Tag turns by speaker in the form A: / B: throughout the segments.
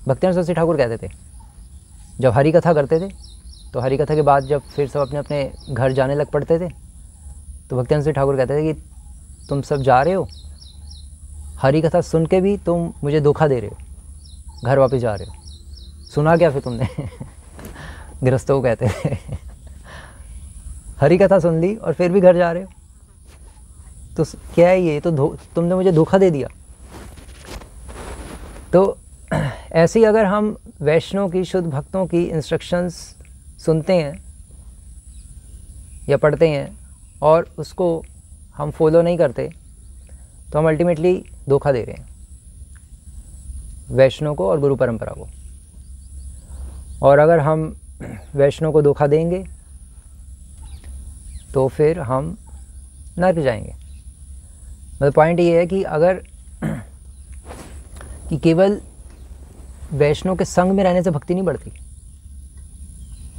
A: भक्तिवेदांत सरस्वती ठाकुर कहते थे, जब हरि कथा करते थे तो हरि कथा के बाद जब फिर सब अपने अपने घर जाने लग पड़ते थे तो भक्तिवेदांत सरस्वती ठाकुर कहते थे कि तुम सब जा रहे हो, हरि कथा सुन के भी तुम मुझे धोखा दे रहे हो, घर वापस जा रहे हो, सुना क्या फिर तुमने? गृहस्थों को कहते थे हरि कथा सुन ली और फिर भी घर जा रहे हो, तो क्या है ये? तो तुमने मुझे धोखा दे दिया। तो ऐसे ही अगर हम वैष्णव की, शुद्ध भक्तों की इंस्ट्रक्शंस सुनते हैं या पढ़ते हैं और उसको हम फॉलो नहीं करते तो हम अल्टीमेटली धोखा दे रहे हैं वैष्णव को और गुरु परंपरा को। और अगर हम वैष्णव को धोखा देंगे तो फिर हम नरक जाएंगे। मतलब पॉइंट ये है कि अगर कि केवल वैष्णव के संग में रहने से भक्ति नहीं बढ़ती,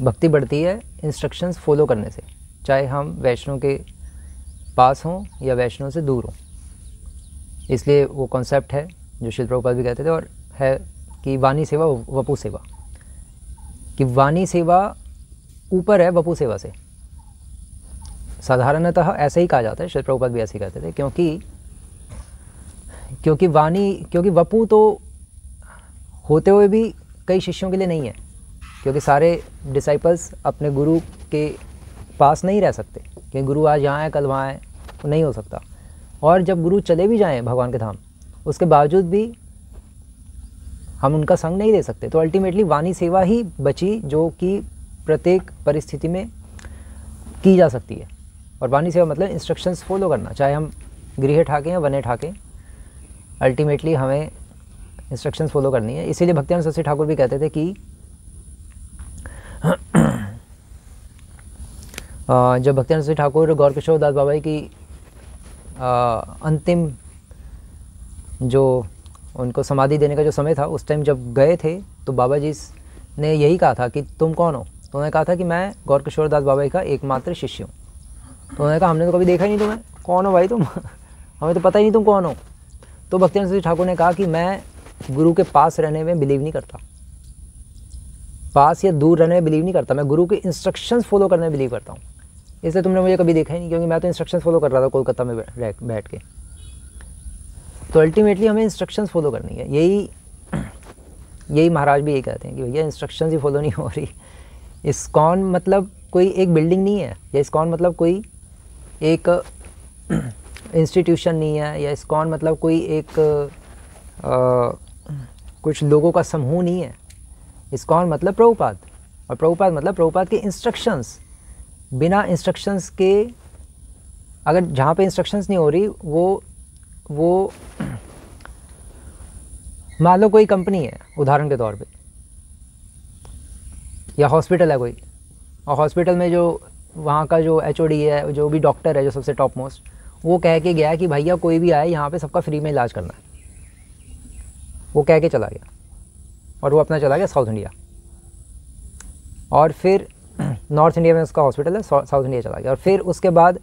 A: भक्ति बढ़ती है इंस्ट्रक्शंस फॉलो करने से, चाहे हम वैष्णव के पास हों या वैष्णव से दूर हों। इसलिए वो कॉन्सेप्ट है जो श्रील प्रभुपाद भी कहते थे और है कि वाणी सेवा वपु सेवा, कि वाणी सेवा ऊपर है वपु सेवा से। साधारणतः ऐसे ही कहा जाता है, श्रील प्रभुपाद भी ऐसे ही कहते थे, क्योंकि वपु तो होते हुए भी कई शिष्यों के लिए नहीं है, क्योंकि सारे डिसाइपल्स अपने गुरु के पास नहीं रह सकते, कि गुरु आज यहाँ है कल वहाँ है, वो नहीं हो सकता। और जब गुरु चले भी जाएं भगवान के धाम, उसके बावजूद भी हम उनका संग नहीं दे सकते। तो अल्टीमेटली वाणी सेवा ही बची जो कि प्रत्येक परिस्थिति में की जा सकती है। और वाणी सेवा मतलब इंस्ट्रक्शंस फॉलो करना, चाहे हम गृह ठाकें या वने ठाकें, अल्टीमेटली हमें इंस्ट्रक्शंस फॉलो करनी है। इसीलिए भक्तिवेदांत सरस्वती ठाकुर भी कहते थे कि जब भक्तिवेदांत सरस्वती ठाकुर गौर किशोर दास बाबा की अंतिम जो उनको समाधि देने का जो समय था, उस टाइम जब गए थे तो बाबा जी ने यही कहा था कि तुम कौन हो? तो उन्होंने कहा था कि मैं गौर किशोर दास बाबा का एकमात्र शिष्य हूँ। तो उन्होंने कहा हमने तो कभी देखा ही नहीं तुम्हें, कौन हो भाई तुम? हमें तो पता ही नहीं तुम कौन हो। तो भक्तिवेदांत सरस्वती ठाकुर ने कहा कि मैं गुरु के पास रहने में बिलीव नहीं करता, पास या दूर रहने में बिलीव नहीं करता, मैं गुरु के इंस्ट्रक्शंस फॉलो करने में बिलीव करता हूँ। इसलिए तुमने मुझे कभी देखा ही नहीं, क्योंकि मैं तो इंस्ट्रक्शंस फॉलो कर रहा था कोलकाता में बैठ के। तो अल्टीमेटली हमें इंस्ट्रक्शंस फॉलो करनी है। यही महाराज भी यही कहते हैं कि भैया इंस्ट्रक्शंस ही फॉलो नहीं हो रही। इस्कॉन मतलब कोई एक बिल्डिंग नहीं है, या इस्कॉन मतलब कोई एक इंस्टीट्यूशन नहीं है, या इस्कॉन मतलब कोई एक कुछ लोगों का समूह नहीं है। इस्कॉन मतलब प्रभुपाद, और प्रभुपाद मतलब प्रभुपाद के इंस्ट्रक्शंस। बिना इंस्ट्रक्शंस के, अगर जहाँ पे इंस्ट्रक्शंस नहीं हो रही, वो मान लो कोई कंपनी है उदाहरण के तौर पे, या हॉस्पिटल है कोई, और हॉस्पिटल में जो वहाँ का जो HOD है, जो भी डॉक्टर है जो सबसे टॉप मोस्ट, वो कह के गया कि भैया कोई भी आए यहाँ पे सबका फ्री में इलाज करना है। वो कह के चला गया और वो अपना चला गया साउथ इंडिया, और फिर नॉर्थ इंडिया में उसका हॉस्पिटल है, साउथ इंडिया चला गया। और फिर उसके बाद,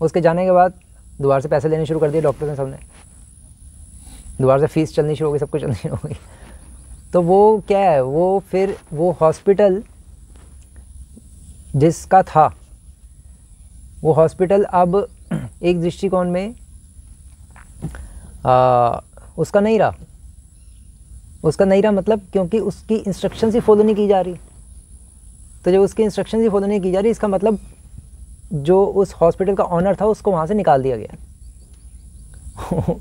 A: उसके जाने के बाद दोबारा से पैसे लेने शुरू कर दिए डॉक्टर ने, सबने दोबारा से फीस चलनी शुरू हो गई, सब कुछ चलनी शुरू हो गई। तो वो क्या है, वो फिर वो हॉस्पिटल जिसका था, वो हॉस्पिटल अब एक दृष्टिकोण में उसका नहीं रहा। उसका नहीं रहा मतलब क्योंकि उसकी इंस्ट्रक्शंस ही फॉलो नहीं की जा रही। तो जब उसकी इंस्ट्रक्शंस ही फॉलो नहीं की जा रही, इसका मतलब जो उस हॉस्पिटल का ऑनर था उसको वहाँ से निकाल दिया गया।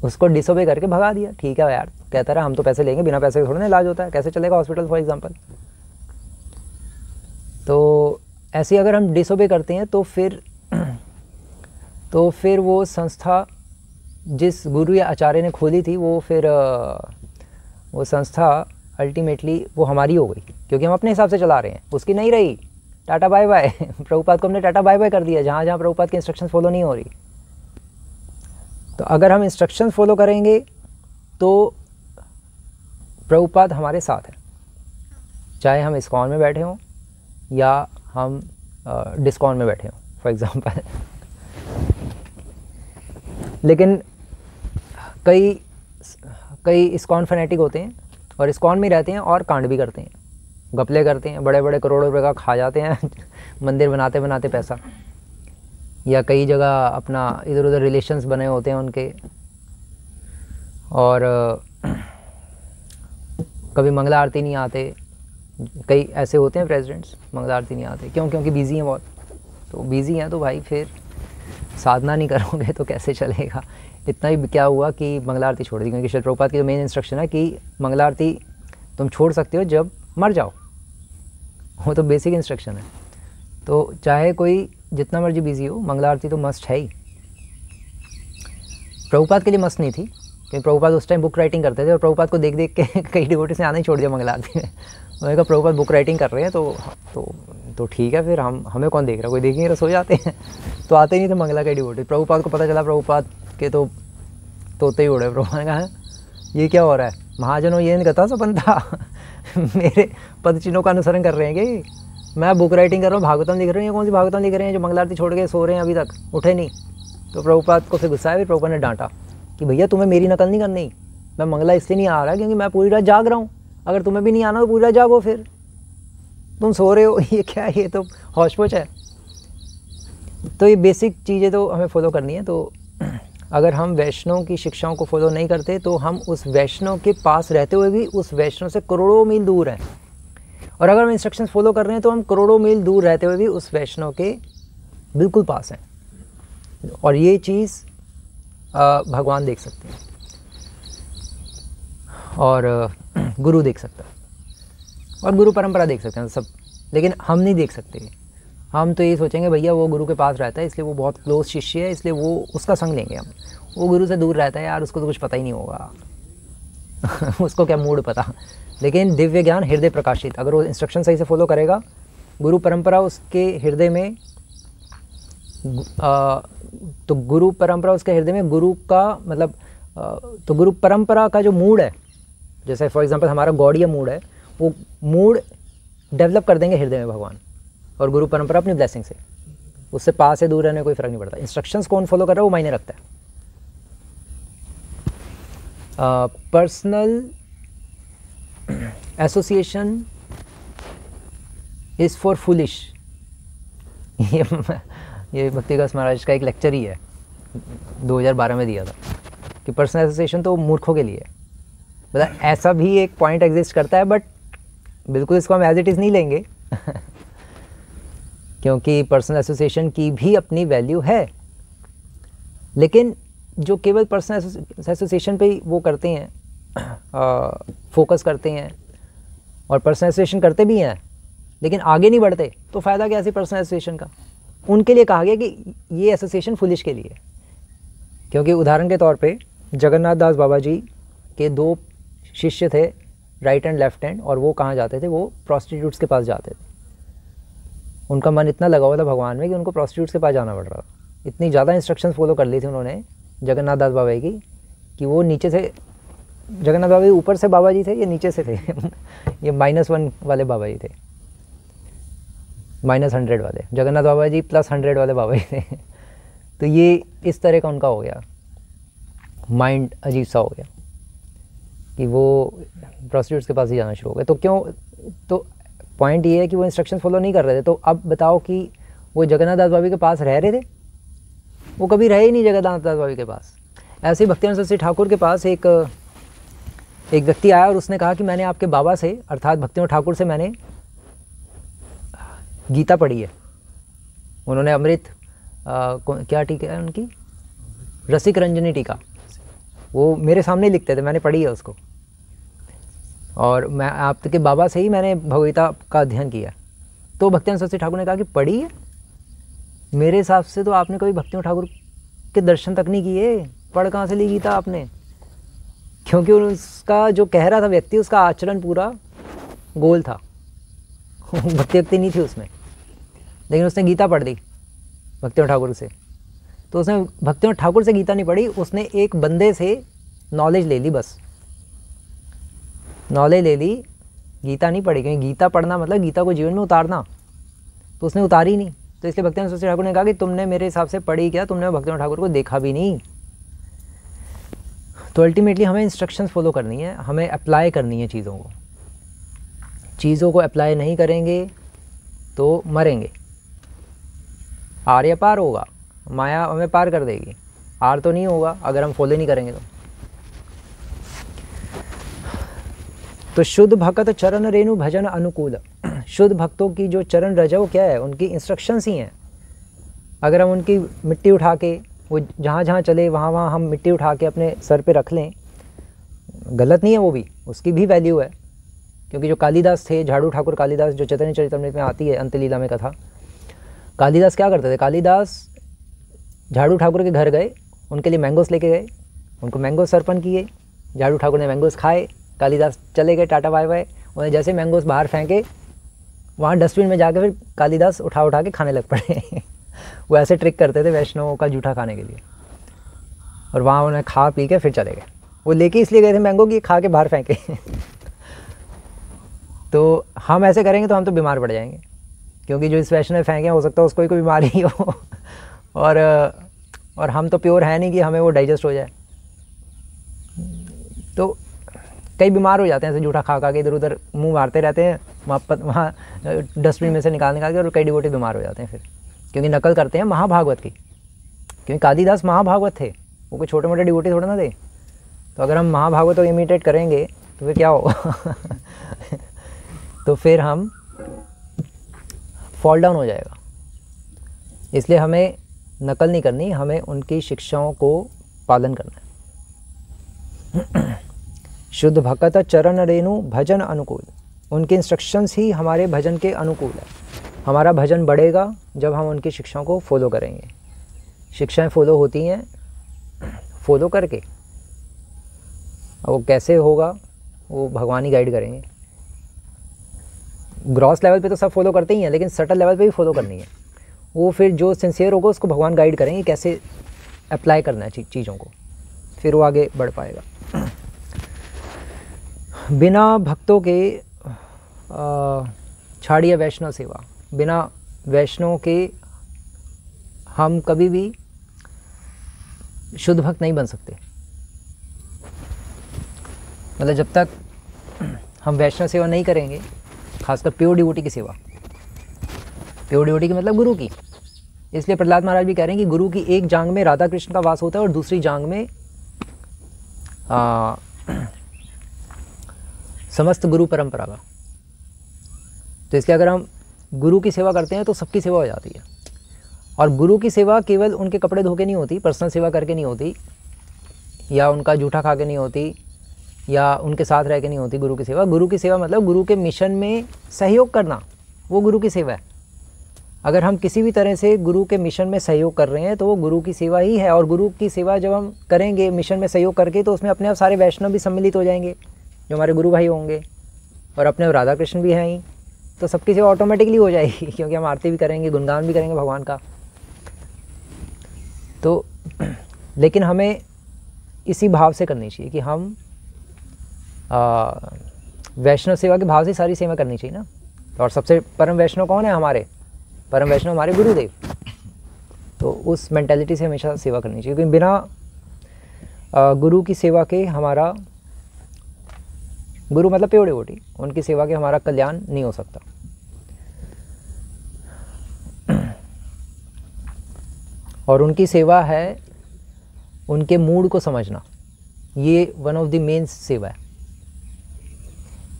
A: उसको डिसोबे करके भगा दिया। ठीक है यार, कहता रहा हम तो पैसे लेंगे, बिना पैसे के थोड़ा ना इलाज होता है, कैसे चलेगा हॉस्पिटल फॉर एग्जांपल। तो ऐसे अगर हम डिसोबे करते हैं तो फिर वो संस्था जिस गुरु या आचार्य ने खोली थी, वो फिर वो संस्था अल्टीमेटली वो हमारी हो गई, क्योंकि हम अपने हिसाब से चला रहे हैं, उसकी नहीं रही। Tata bye bye. प्रभुपाद को हमने टाटा बाय बाय कर दिया, जहाँ जहाँ प्रभुपाद की इंस्ट्रक्शंस फॉलो नहीं हो रही। तो अगर हम इंस्ट्रक्शंस फॉलो करेंगे तो प्रभुपाद हमारे साथ है, चाहे हम इस्कॉन में बैठे हों या हम डिस्कॉन में बैठे हों फॉर एग्जांपल। लेकिन कई इस्कॉन फैनेटिक होते हैं और इस्कॉन में रहते हैं और कांड भी करते हैं, घपले करते हैं, बड़े बड़े करोड़ों रुपए का खा जाते हैं मंदिर बनाते बनाते पैसा, या कई जगह अपना इधर उधर रिलेशंस बने होते हैं उनके, और कभी मंगला आरती नहीं आते। कई ऐसे होते हैं प्रेसिडेंट्स, मंगला आरती नहीं आते, क्यों? क्योंकि बिज़ी हैं बहुत। तो बिज़ी हैं तो भाई फिर साधना नहीं करोगे तो कैसे चलेगा। इतना ही क्या हुआ कि मंगला आरती छोड़ दी, क्योंकि श्रील प्रभुपाद की जो मेन इंस्ट्रक्शन है कि मंगला आरती तुम छोड़ सकते हो जब मर जाओ, वो तो बेसिक इंस्ट्रक्शन है। तो चाहे कोई जितना मर्जी बिज़ी हो, मंगला आरती तो मस्ट है ही। प्रभुपाद के लिए मस्त नहीं थी, क्योंकि प्रभुपाद उस टाइम बुक राइटिंग करते थे, और प्रभुपाद को देख देख के कई डिवोटीज ने आना ही छोड़ दिया मंगला आरती में। उन्होंने कहा प्रभुपाद बुक राइटिंग कर रहे हैं तो ठीक है, फिर हमें कौन देख रहा, कोई देखेंगे तो सो जाते हैं। तो आते ही नहीं थे मंगला के डिवोटी। प्रभुपाद को पता चला, प्रभुपाद के तो तोते ही उड़े। प्रभुपाद ने कहा ये क्या हो रहा है, महाजनों ये नहीं कहता सपन था मेरे पद चिन्हों का अनुसरण कर रहे हैं कि मैं बुक राइटिंग कर रहा हूँ, भागवतम लिख रहे हैं। ये कौन सी भागवतम लिख रहे हैं जो मंगला आरती छोड़ के सो रहे हैं, अभी तक उठे नहीं। तो प्रभुपाद को फिर गुस्सा आया। फिर प्रभुपाद ने डांटा कि भैया तुम्हें मेरी नकल नहीं करनी, मैं मंगला इसलिए नहीं आ रहा क्योंकि मैं पूरी रात जाग रहा हूँ। अगर तुम्हें भी नहीं आना तो पूरी रात जागो, फिर तुम सो रहे हो, ये क्या है, ये तो हौश-पौश है। तो ये बेसिक चीज़ें तो हमें फॉलो करनी है। तो अगर हम वैष्णव की शिक्षाओं को फॉलो नहीं करते तो हम उस वैष्णव के पास रहते हुए भी उस वैष्णव से करोड़ों मील दूर हैं, और अगर हम इंस्ट्रक्शंस फॉलो कर रहे हैं तो हम करोड़ों मील दूर रहते हुए भी उस वैष्णव के बिल्कुल पास हैं। और ये चीज़ भगवान देख सकते हैं और गुरु देख सकता है और गुरु परंपरा देख सकते हैं सब, लेकिन हम नहीं देख सकते। हम तो ये सोचेंगे भैया वो गुरु के पास रहता है इसलिए वो बहुत क्लोज शिष्य है, इसलिए वो उसका संग लेंगे हम। वो गुरु से दूर रहता है यार, उसको तो कुछ पता ही नहीं होगा उसको क्या मूड पता। लेकिन दिव्य ज्ञान हृदय प्रकाशित, अगर वो इंस्ट्रक्शन सही से फॉलो करेगा, गुरु परंपरा उसके हृदय में तो गुरु परंपरा उसके हृदय में गुरु का मतलब तो गुरु परंपरा का जो मूड है, जैसे फॉर एग्जांपल हमारा गौड़ीय मूड है, वो मूड डेवलप कर देंगे हृदय में भगवान, और गुरु परंपरा अपनी ब्लेसिंग से। उससे पास से दूर रहने में कोई फ़र्क नहीं पड़ता। इंस्ट्रक्शंस कौन फॉलो कर रहा है वो मायने रखता है। Personal association is for foolish, ये भक्तिदास महाराज का एक लेक्चर ही है, 2012 में दिया था कि पर्सनल एसोसिएशन तो मूर्खों के लिए है। मतलब ऐसा भी एक पॉइंट एग्जिस्ट करता है, बट बिल्कुल इसको हम एज इट इज़ नहीं लेंगे क्योंकि पर्सनल एसोसिएशन की भी अपनी वैल्यू है। लेकिन जो केवल पर्सनल एसोसिएशन पे ही वो करते हैं, फोकस करते हैं और पर्सनल एसोसिएशन करते भी हैं लेकिन आगे नहीं बढ़ते, तो फ़ायदा क्या है पर्सनल एसोसिएशन का। उनके लिए कहा गया कि ये एसोसिएशन फुलिश के लिए। क्योंकि उदाहरण के तौर पे जगन्नाथ दास बाबा जी के 2 शिष्य थे, राइट एंड लेफ्ट हैंड, और वो कहाँ जाते थे, वो प्रोस्टिट्यूट्स के पास जाते थे। उनका मन इतना लगा हुआ था भगवान में कि उनको प्रोस्टिट्यूट्स के पास जाना पड़ रहा था। इतनी ज़्यादा इंस्ट्रक्शंस फॉलो कर ली थी उन्होंने जगन्नाथ दास बाबा जी की कि वो नीचे से, जगन्नाथ बाबा जी ऊपर से बाबा जी थे या नीचे से थे ये -1 वाले बाबा जी थे, -100 वाले जगन्नाथ बाबा जी, +100 वाले बाबा जी थे। तो ये इस तरह का उनका हो गया, माइंड अजीब सा हो गया कि वो प्रोस्टिट्यूट्स के पास ही जाना शुरू हो गए। तो क्यों, तो पॉइंट ये है कि वो इंस्ट्रक्शन फॉलो नहीं कर रहे थे। तो अब बताओ कि वो जगन्नाथ दास बाबा के पास रह रहे थे? वो कभी रहे ही नहीं जगन्नाथ दास बाबा के पास। ऐसे ही भक्तिवेदांत सरस्वती ठाकुर के पास एक व्यक्ति आया और उसने कहा कि मैंने आपके बाबा से, अर्थात भक्तिवेदांत ठाकुर से मैंने गीता पढ़ी है। उन्होंने अमृत क्या टीका है उनकी, रसिक रंजनी टीका, वो मेरे सामने लिखते थे, मैंने पढ़ी है उसको, और मैं आपके बाबा से ही मैंने भगवगीता का अध्ययन किया। तो भक्तिवेदांत सरस्वती ठाकुर ने कहा कि पढ़ी है? मेरे हिसाब से तो आपने कभी भक्तिवेदांत ठाकुर के दर्शन तक नहीं किए, पढ़ कहाँ से ली गीता आपने? क्योंकि उसका जो कह रहा था व्यक्ति, उसका आचरण पूरा गोल था भक्ति नहीं थी उसमें, लेकिन उसने गीता पढ़ ली भक्तिवेदांत ठाकुर से। तो उसने भक्तिवेदांत ठाकुर से गीता नहीं पढ़ी, उसने एक बंदे से नॉलेज ले ली, बस नॉलेज ले ली, गीता नहीं पढ़ी। क्योंकि गीता पढ़ना मतलब गीता को जीवन में उतारना, तो उसने उतारी नहीं। तो इसलिए भक्तिवेदांत सरस्वती ठाकुर ने कहा कि तुमने मेरे हिसाब से पढ़ी क्या, तुमने भक्तिवेदांत ठाकुर को देखा भी नहीं। तो अल्टीमेटली हमें इंस्ट्रक्शंस फॉलो करनी है, हमें अप्लाई करनी है चीज़ों को अप्लाई नहीं करेंगे तो मरेंगे। आर या पार होगा, माया हमें पार कर देगी, आर तो नहीं होगा अगर हम फॉलो नहीं करेंगे तो शुद्ध भक्त चरण रेणु भजन अनुकूल। शुद्ध भक्तों की जो चरण रज है वो क्या है, उनकी इंस्ट्रक्शंस ही हैं। अगर हम उनकी मिट्टी उठा के वो जहाँ जहाँ चले वहाँ वहाँ हम मिट्टी उठा के अपने सर पे रख लें, गलत नहीं है, वो भी उसकी भी वैल्यू है। क्योंकि जो कालिदास थे, झाड़ू ठाकुर कालिदास, जो चैतन्य चरितमृत में आती है अंतलीला में कथा, कालिदास क्या करते थे, कालिदास झाड़ू ठाकुर के घर गए, उनके लिए मैंगोस लेके गए, उनको मैंगोस अर्पण किए, झाड़ू ठाकुर ने मैंगोस खाए, कालिदास चले गए, टाटा बाय बाय। उन्हें जैसे मैंगोस बाहर फेंके, वहाँ डस्टबिन में जाके फिर कालिदास उठा के खाने लग पड़े। वो ऐसे ट्रिक करते थे वैष्णवों का जूठा खाने के लिए, और वहाँ उन्हें खा पी के फिर चले गए। वो लेके इसलिए गए थे मैंगो कि खा के बाहर फेंके। तो हम ऐसे करेंगे तो हम तो बीमार पड़ जाएंगे, क्योंकि जो इस वैष्णव फेंके हो सकता है उसको कोई बीमारी हो, और हम तो प्योर है नहीं कि हमें वो डाइजेस्ट हो जाए। तो कई बीमार हो जाते हैं ऐसे जूठा खा के, इधर उधर मुंह मारते रहते हैं, वहाँ डस्टबिन में से निकाल के, और कई डिवोटी बीमार हो जाते हैं फिर, क्योंकि नकल करते हैं महाभागवत की। क्योंकि कालिदास महाभागवत थे, वो कोई छोटे मोटे डिवोटी थोड़े ना थे। तो अगर हम महाभागवत को इमिटेट करेंगे तो फिर क्या हो? तो फिर हम फॉल डाउन हो जाएगा। इसलिए हमें नकल नहीं करनी, हमें उनकी शिक्षाओं को पालन करना है। शुद्ध भक्त चरण रेणु भजन अनुकूल। उनके इंस्ट्रक्शंस ही हमारे भजन के अनुकूल है। हमारा भजन बढ़ेगा जब हम उनकी शिक्षाओं को फॉलो करेंगे। शिक्षाएं फॉलो होती हैं फॉलो करके, अब वो कैसे होगा वो भगवान ही गाइड करेंगे। ग्रॉस लेवल पे तो सब फॉलो करते ही हैं, लेकिन सटल लेवल पे भी फॉलो करनी है। वो फिर जो सिंसियर होगा उसको भगवान गाइड करेंगे कैसे अप्लाई करना है चीज़ों को, फिर वो आगे बढ़ पाएगा। बिना भक्तों के छाड़िए वैष्णव सेवा। बिना वैष्णव के हम कभी भी शुद्ध भक्त नहीं बन सकते। मतलब जब तक हम वैष्णव सेवा नहीं करेंगे, खासकर प्योर डिवोटी की सेवा, प्योर डिवोटी की मतलब गुरु की। इसलिए प्रहलाद महाराज भी कह रहे हैं कि गुरु की एक जांग में राधा कृष्ण का वास होता है और दूसरी जांग में समस्त गुरु परंपरा का। तो इसलिए अगर हम गुरु की सेवा करते हैं तो सबकी सेवा हो जाती है। और गुरु की सेवा केवल उनके कपड़े धो के नहीं होती, पर्सनल सेवा करके नहीं होती, या उनका जूठा खा के नहीं होती, या उनके साथ रह के नहीं होती। गुरु की सेवा मतलब गुरु के मिशन में सहयोग करना, वो गुरु की सेवा है। अगर हम किसी भी तरह से गुरु के मिशन में सहयोग कर रहे हैं तो वो गुरु की सेवा ही है। और गुरु की सेवा जब हम करेंगे मिशन में सहयोग करके, तो उसमें अपने आप सारे वैष्णव भी सम्मिलित हो जाएंगे जो हमारे गुरु भाई होंगे, और अपने राधा कृष्ण भी हैं ही, तो सबकी सेवा ऑटोमेटिकली हो जाएगी, क्योंकि हम आरती भी करेंगे, गुणगान भी करेंगे भगवान का। तो लेकिन हमें इसी भाव से करनी चाहिए कि हम वैष्णव सेवा के भाव से सारी सेवा करनी चाहिए ना। और सबसे परम वैष्णव कौन है? हमारे परम वैष्णव हमारे गुरुदेव। तो उस मेंटालिटी से हमेशा सेवा करनी चाहिए, क्योंकि बिना गुरु की सेवा के हमारा, गुरु मतलब प्योर डिवोटी, उनकी सेवा के हमारा कल्याण नहीं हो सकता। और उनकी सेवा है उनके मूड को समझना, ये वन ऑफ द मेन सेवा है।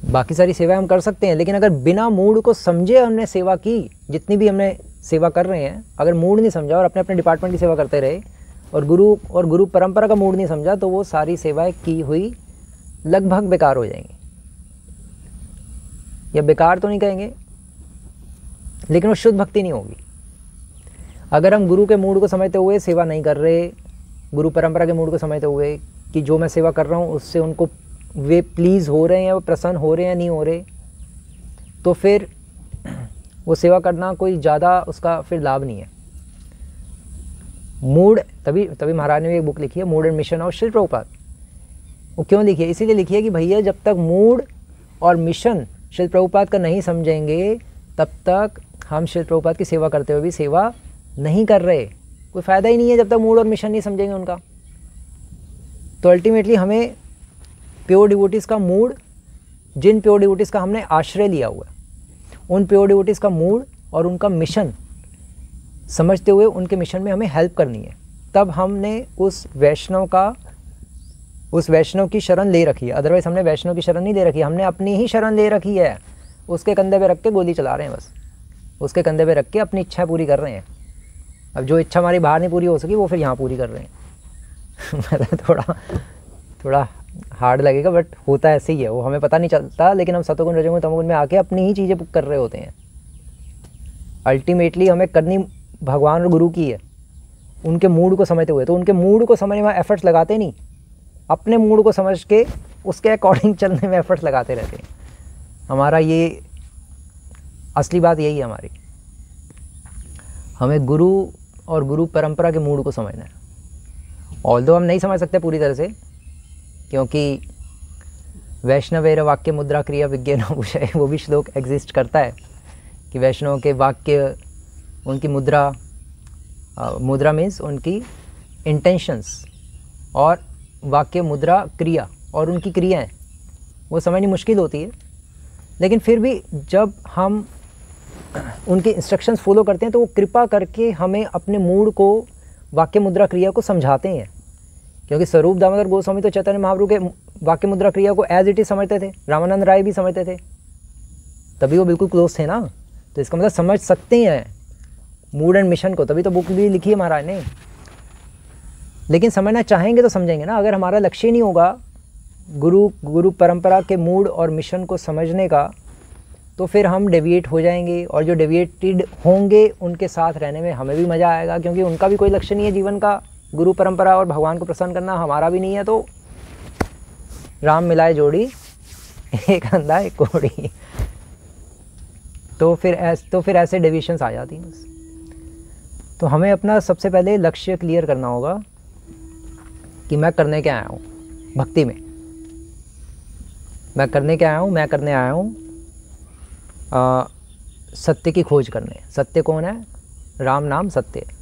A: बाकी सारी सेवाएं हम कर सकते हैं, लेकिन अगर बिना मूड को समझे हमने सेवा की, जितनी भी हमने सेवा कर रहे हैं, अगर मूड नहीं समझा और अपने अपने डिपार्टमेंट की सेवा करते रहे और गुरु परंपरा का मूड नहीं समझा, तो वो सारी सेवाएं की हुई लगभग बेकार हो जाएंगी। या बेकार तो नहीं कहेंगे, लेकिन वो शुद्ध भक्ति नहीं होगी। अगर हम गुरु के मूड को समझते हुए सेवा नहीं कर रहे, गुरु परंपरा के मूड को समझते हुए कि जो मैं सेवा कर रहा हूँ उससे उनको वे प्लीज़ हो रहे हैं, वो प्रसन्न हो रहे हैं, नहीं हो रहे, तो फिर वो सेवा करना कोई ज़्यादा उसका फिर लाभ नहीं है। मूड तभी महाराज ने भी एक बुक लिखी है, mood and mission of Srila Prabhupada. वो क्यों लिखी है? इसीलिए लिखी है कि भैया जब तक मूड और मिशन श्रील प्रभुपाद का नहीं समझेंगे, तब तक हम श्रील प्रभुपाद की सेवा करते हुए भी सेवा नहीं कर रहे। कोई फ़ायदा ही नहीं है जब तक मूड और मिशन नहीं समझेंगे उनका। तो अल्टीमेटली हमें प्योर डिवोटीज़ का मूड, जिन प्योर डिवोटीज़ का हमने आश्रय लिया हुआ है, उन प्योर डिवोटीज़ का मूड और उनका मिशन समझते हुए उनके मिशन में हमें हेल्प करनी है। तब हमने उस वैष्णव की शरण ले रखी है। अदरवाइज़ हमने वैष्णव की शरण नहीं ले रखी, हमने अपनी ही शरण ले रखी है। उसके कंधे पे रख के गोली चला रहे हैं, बस उसके कंधे पे रख के अपनी इच्छा पूरी कर रहे हैं। अब जो इच्छा हमारी बाहर नहीं पूरी हो सकी वो फिर यहाँ पूरी कर रहे हैं। मतलब थोड़ा हार्ड लगेगा, बट होता ऐसे ही है, वो हमें पता नहीं चलता, लेकिन हम सतोगुण रजोगुण तमोगुण में आके अपनी ही चीज़ें कर रहे होते हैं। अल्टीमेटली हमें करनी भगवान और गुरु की है, उनके मूड को समझते हुए। तो उनके मूड को समझने में एफर्ट्स लगाते नहीं, अपने मूड को समझ के उसके अकॉर्डिंग चलने में एफर्ट्स लगाते रहते हैं। हमारा ये असली बात यही है हमारी। हमें गुरु और गुरु परंपरा के मूड को समझना है। ऑल्दो हम नहीं समझ सकते पूरी तरह से, क्योंकि वैष्णवेर वाक्य मुद्रा क्रिया विज्ञान विषय, वो भी श्लोक एग्जिस्ट करता है कि वैष्णव के वाक्य, उनकी मुद्रा, मुद्रा मीन्स उनकी इंटेंशंस, और वाक्य मुद्रा क्रिया और उनकी क्रियाएं, वो समझनी मुश्किल होती है। लेकिन फिर भी जब हम उनके इंस्ट्रक्शंस फॉलो करते हैं तो वो कृपा करके हमें अपने मूड को, वाक्य मुद्रा क्रिया को समझाते हैं। क्योंकि स्वरूप दामोदर गोस्वामी तो चैतन्य महाप्रभु के वाक्य मुद्रा क्रिया को एज इट इज समझते थे, रामानंद राय भी समझते थे, तभी वो बिल्कुल क्लोज थे ना। तो इसका मतलब समझ सकते हैं मूड एंड मिशन को, तभी तो बुक भी लिखी है महाराज ने। लेकिन समझना चाहेंगे तो समझेंगे ना। अगर हमारा लक्ष्य नहीं होगा गुरु परंपरा के मूड और मिशन को समझने का, तो फिर हम डेविएट हो जाएंगे, और जो डेविएटेड होंगे उनके साथ रहने में हमें भी मज़ा आएगा, क्योंकि उनका भी कोई लक्ष्य नहीं है जीवन का गुरु परंपरा और भगवान को प्रसन्न करना, हमारा भी नहीं है। तो राम मिलाए जोड़ी, एक अंधा एक कोड़ी, तो फिर ऐसे डेविएशंस आ जाती हैं बस। तो हमें अपना सबसे पहले लक्ष्य क्लियर करना होगा कि मैं करने क्या आया हूँ भक्ति में। मैं करने क्या आया हूँ? मैं करने आया हूँ सत्य की खोज करने। सत्य कौन है? राम नाम सत्य है,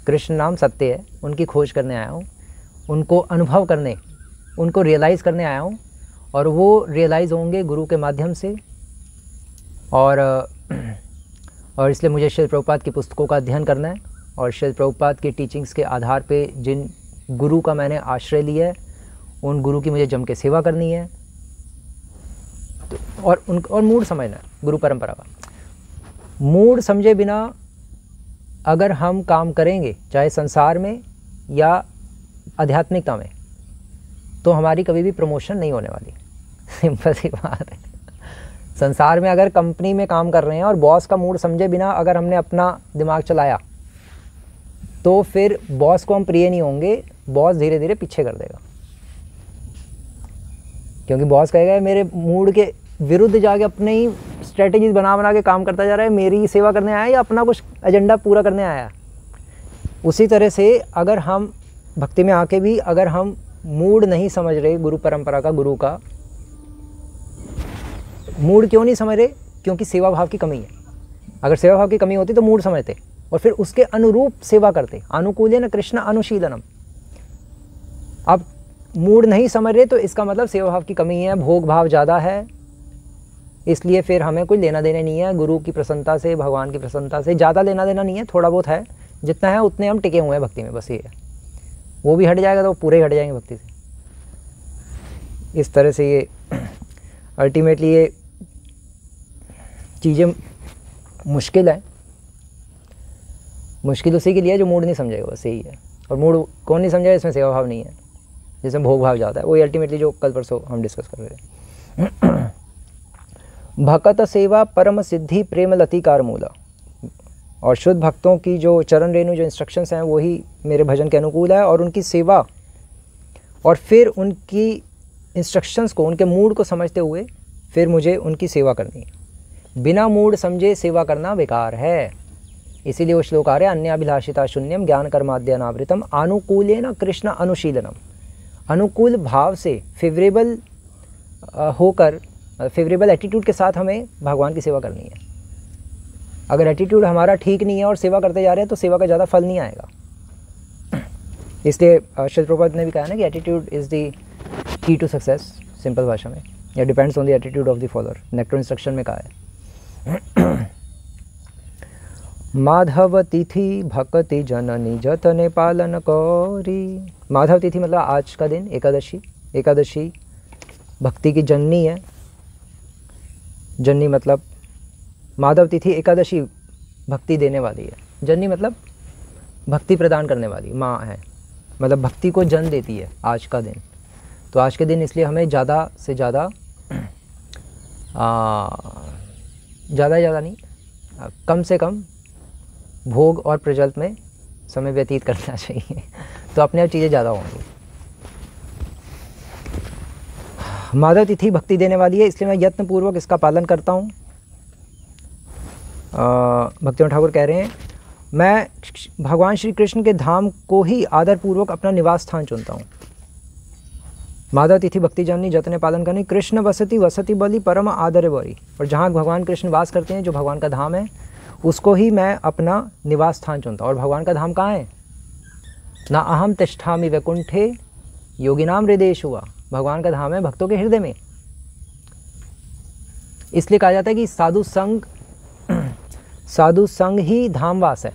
A: कृष्ण नाम सत्य है, उनकी खोज करने आया हूँ, उनको अनुभव करने, उनको रियलाइज़ करने आया हूँ। और वो रियलाइज़ होंगे गुरु के माध्यम से। और इसलिए मुझे श्रील प्रभुपाद की पुस्तकों का अध्ययन करना है, और श्रील प्रभुपाद की टीचिंग्स के आधार पे जिन गुरु का मैंने आश्रय लिया है, उन गुरु की मुझे जम के सेवा करनी है। तो और मूड समझना है गुरु परंपरा का। मूड समझे बिना अगर हम काम करेंगे, चाहे संसार में या आध्यात्मिकता में, तो हमारी कभी भी प्रमोशन नहीं होने वाली। सिंपल सी बात है। संसार में अगर कंपनी में काम कर रहे हैं और बॉस का मूड समझे बिना अगर हमने अपना दिमाग चलाया, तो फिर बॉस को हम प्रिय नहीं होंगे, बॉस धीरे धीरे पीछे कर देगा। क्योंकि बॉस कहेगा मेरे मूड के विरुद्ध जाके अपने ही स्ट्रेटजीज बना के काम करता जा रहा है, मेरी सेवा करने आया या अपना कुछ एजेंडा पूरा करने आया। उसी तरह से अगर हम भक्ति में आके भी अगर हम मूड नहीं समझ रहे गुरु परंपरा का, गुरु का मूड क्यों नहीं समझ रहे? क्योंकि सेवा भाव की कमी है। अगर सेवा भाव की कमी होती तो मूड समझते और फिर उसके अनुरूप सेवा करते। अनुकूलेन कृष्ण अनुशीलनम। अब मूड नहीं समझ रहे तो इसका मतलब सेवा भाव की कमी है, भोग भाव ज़्यादा है, इसलिए फिर हमें कोई लेना देना नहीं है गुरु की प्रसन्नता से, भगवान की प्रसन्नता से। ज़्यादा लेना देना नहीं है, थोड़ा बहुत है, जितना है उतने हम टिके हुए हैं भक्ति में, बस ये है। वो भी हट जाएगा तो पूरे ही हट जाएंगे भक्ति से। इस तरह से ये अल्टीमेटली ये चीज़ें मुश्किल है। मुश्किल उसी के लिए जो मूड नहीं समझेगा, बस यही है। और मूड कौन नहीं समझेगा? इसमें सेवा भाव नहीं है, जिसमें भोग भाव ज़्यादा है। वही अल्टीमेटली जो कल परसों हम डिस्कस कर रहे हैं। भक्त सेवा परम सिद्धि प्रेम लतिकार मूला। और शुद्ध भक्तों की जो चरण रेणु, जो इंस्ट्रक्शंस हैं, वही मेरे भजन के अनुकूल है। और उनकी सेवा और फिर उनकी इंस्ट्रक्शंस को, उनके मूड को समझते हुए फिर मुझे उनकी सेवा करनी है। बिना मूड समझे सेवा करना बेकार है। इसीलिए वो श्लोक आ रहे हैं, अन्याभिलाषिता शून्यम ज्ञान कर्माद्यानावृतम अनुकूलेन कृष्ण अनुशीलनम। अनुकूल भाव से, फेवरेबल होकर, फेवरेबल एटीट्यूड के साथ हमें भगवान की सेवा करनी है। अगर एटीट्यूड हमारा ठीक नहीं है और सेवा करते जा रहे हैं तो सेवा का ज़्यादा फल नहीं आएगा। इसलिए श्रील प्रभुपाद ने भी कहा ना कि attitude is the key to success, simple भाषा में, या depends on the attitude of the follower. Nectar instruction में कहा है माधव तिथि भक्ति जननी जतने पालन कौरी। माधव तिथि मतलब आज का दिन, एकादशी। एकादशी भक्ति की जननी है। जननी मतलब माधव तिथि एकादशी भक्ति देने वाली है। जननी मतलब भक्ति प्रदान करने वाली माँ है, मतलब भक्ति को जन्म देती है आज का दिन। तो आज के दिन इसलिए हमें ज़्यादा से ज़्यादा ज़्यादा नहीं, कम से कम भोग और प्रज्वलित में समय व्यतीत करना चाहिए, तो अपने आप चीज़ें ज़्यादा होंगी। माधव तिथि भक्ति देने वाली है, इसलिए मैं यत्नपूर्वक इसका पालन करता हूँ। भक्तिवंत ठाकुर कह रहे हैं, मैं भगवान श्री कृष्ण के धाम को ही आदरपूर्वक अपना निवास स्थान चुनता हूँ। माधव तिथि भक्ति जननी जतने पालन करनी, कृष्ण वसति वसति बलि परम आदर बरी। और जहाँ भगवान कृष्ण वास करते हैं, जो भगवान का धाम है, उसको ही मैं अपना निवास स्थान चुनता हूँ। और भगवान का धाम कहाँ है? ना अहम तिष्ठामि वैकुंठे योगिनाम हृदयेषु हुआ। भगवान का धाम है भक्तों के हृदय में। इसलिए कहा जाता है कि साधु संग ही धामवास है।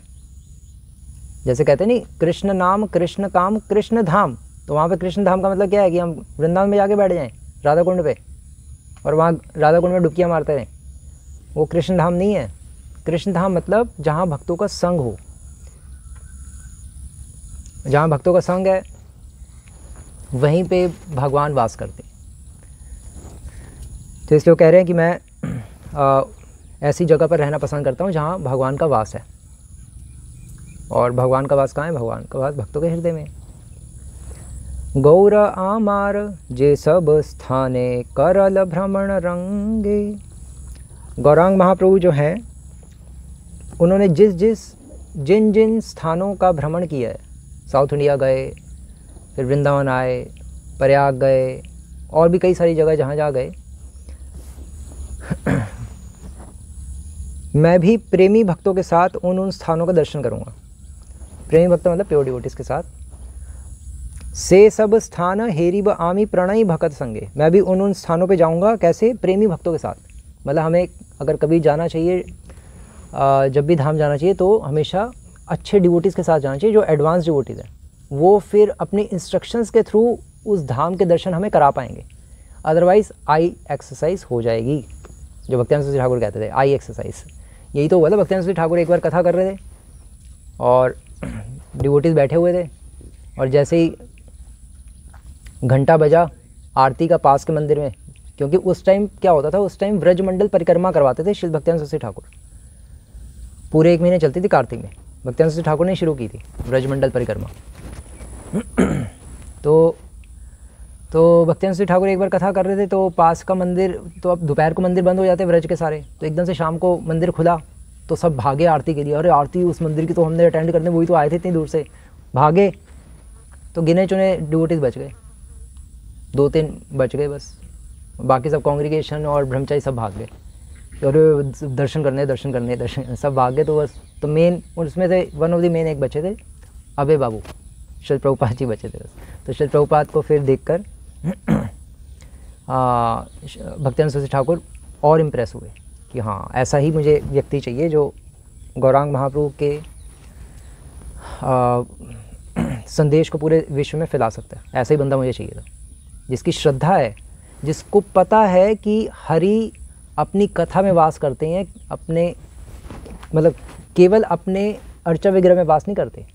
A: जैसे कहते हैं नहीं, कृष्ण नाम कृष्ण काम कृष्ण धाम। तो वहाँ पे कृष्ण धाम का मतलब क्या है कि हम वृंदावन में जाके बैठ जाएं राधा कुंड पे और वहाँ राधा कुंड में डुबकियाँ मारते रहें, वो कृष्ण धाम नहीं है। कृष्ण धाम मतलब जहाँ भक्तों का संग हो। जहाँ भक्तों का संग है वहीं पे भगवान वास करते। तो इसलिए वो कह रहे हैं कि मैं ऐसी जगह पर रहना पसंद करता हूँ जहाँ भगवान का वास है। और भगवान का वास कहाँ है? भगवान का वास भक्तों के हृदय में। गौर आमार जे सब स्थाने करल भ्रमण रंगे। गौरांग महाप्रभु जो हैं, उन्होंने जिन जिन स्थानों का भ्रमण किया है, साउथ इंडिया गए, फिर वृंदावन आए, प्रयाग गए, और भी कई सारी जगह जहाँ जहाँ गए, मैं भी प्रेमी भक्तों के साथ उन स्थानों का दर्शन करूँगा। प्रेमी भक्त मतलब प्योर डिवोटीज के साथ। से सब स्थान हेरी व आमी प्रणयी भक्त संगे। मैं भी उन स्थानों पे जाऊँगा। कैसे? प्रेमी भक्तों के साथ। मतलब हमें अगर कभी जाना चाहिए, जब भी धाम जाना चाहिए, तो हमेशा अच्छे डिवोटीज़ के साथ जाना चाहिए, जो एडवांस डिवोटीज़ हैं। वो फिर अपनी इंस्ट्रक्शंस के थ्रू उस धाम के दर्शन हमें करा पाएंगे। अदरवाइज़ आई एक्सरसाइज हो जाएगी, जो भक्तियानंद सरस्वती ठाकुर कहते थे, आई एक्सरसाइज। यही तो हुआ था। भक्तियानंद सरस्वती ठाकुर एक बार कथा कर रहे थे और डिवोटीज़ बैठे हुए थे, और जैसे ही घंटा बजा आरती का पास के मंदिर में, क्योंकि उस टाइम क्या होता था, उस टाइम व्रजमंडल परिक्रमा करवाते थे श्री भक्तियानंद सरस्वती ठाकुर। पूरे 1 महीने चलती थी कार्तिक में। भक्तियानंद सरस्वती ठाकुर ने शुरू की थी व्रजमंडल परिक्रमा। तो भक्तियानंद सरस्वती ठाकुर एक बार कथा कर रहे थे, तो पास का मंदिर, तो अब दोपहर को मंदिर बंद हो जाते व्रज के सारे, तो एकदम से शाम को मंदिर खुला, तो सब भागे आरती के लिए। अरे आरती उस मंदिर की तो हमने अटेंड करने, वही तो आए थे इतनी दूर से, भागे। तो गिने चुने डिवोटीज बच गए, 2-3 बच गए बस। बाकी सब कांग्रीगेशन और ब्रह्मचारी सब भाग गए, और दर्शन करने सब भाग गए। तो बस, तो मेन उसमें से वन ऑफ द मेन एक बचे थे, अभय बाबू, श्री प्रभुपाद जी बचे थे बस। तो श्री प्रभुपाद को फिर देखकर भक्तियानंद सरस्वती ठाकुर और इम्प्रेस हुए कि हाँ, ऐसा ही मुझे व्यक्ति चाहिए जो गौरांग महाप्रभु के संदेश को पूरे विश्व में फैला सकता है। ऐसा ही बंदा मुझे चाहिए था, जिसकी श्रद्धा है, जिसको पता है कि हरि अपनी कथा में वास करते हैं, अपने मतलब केवल अपने अर्चा विग्रह में वास नहीं करते।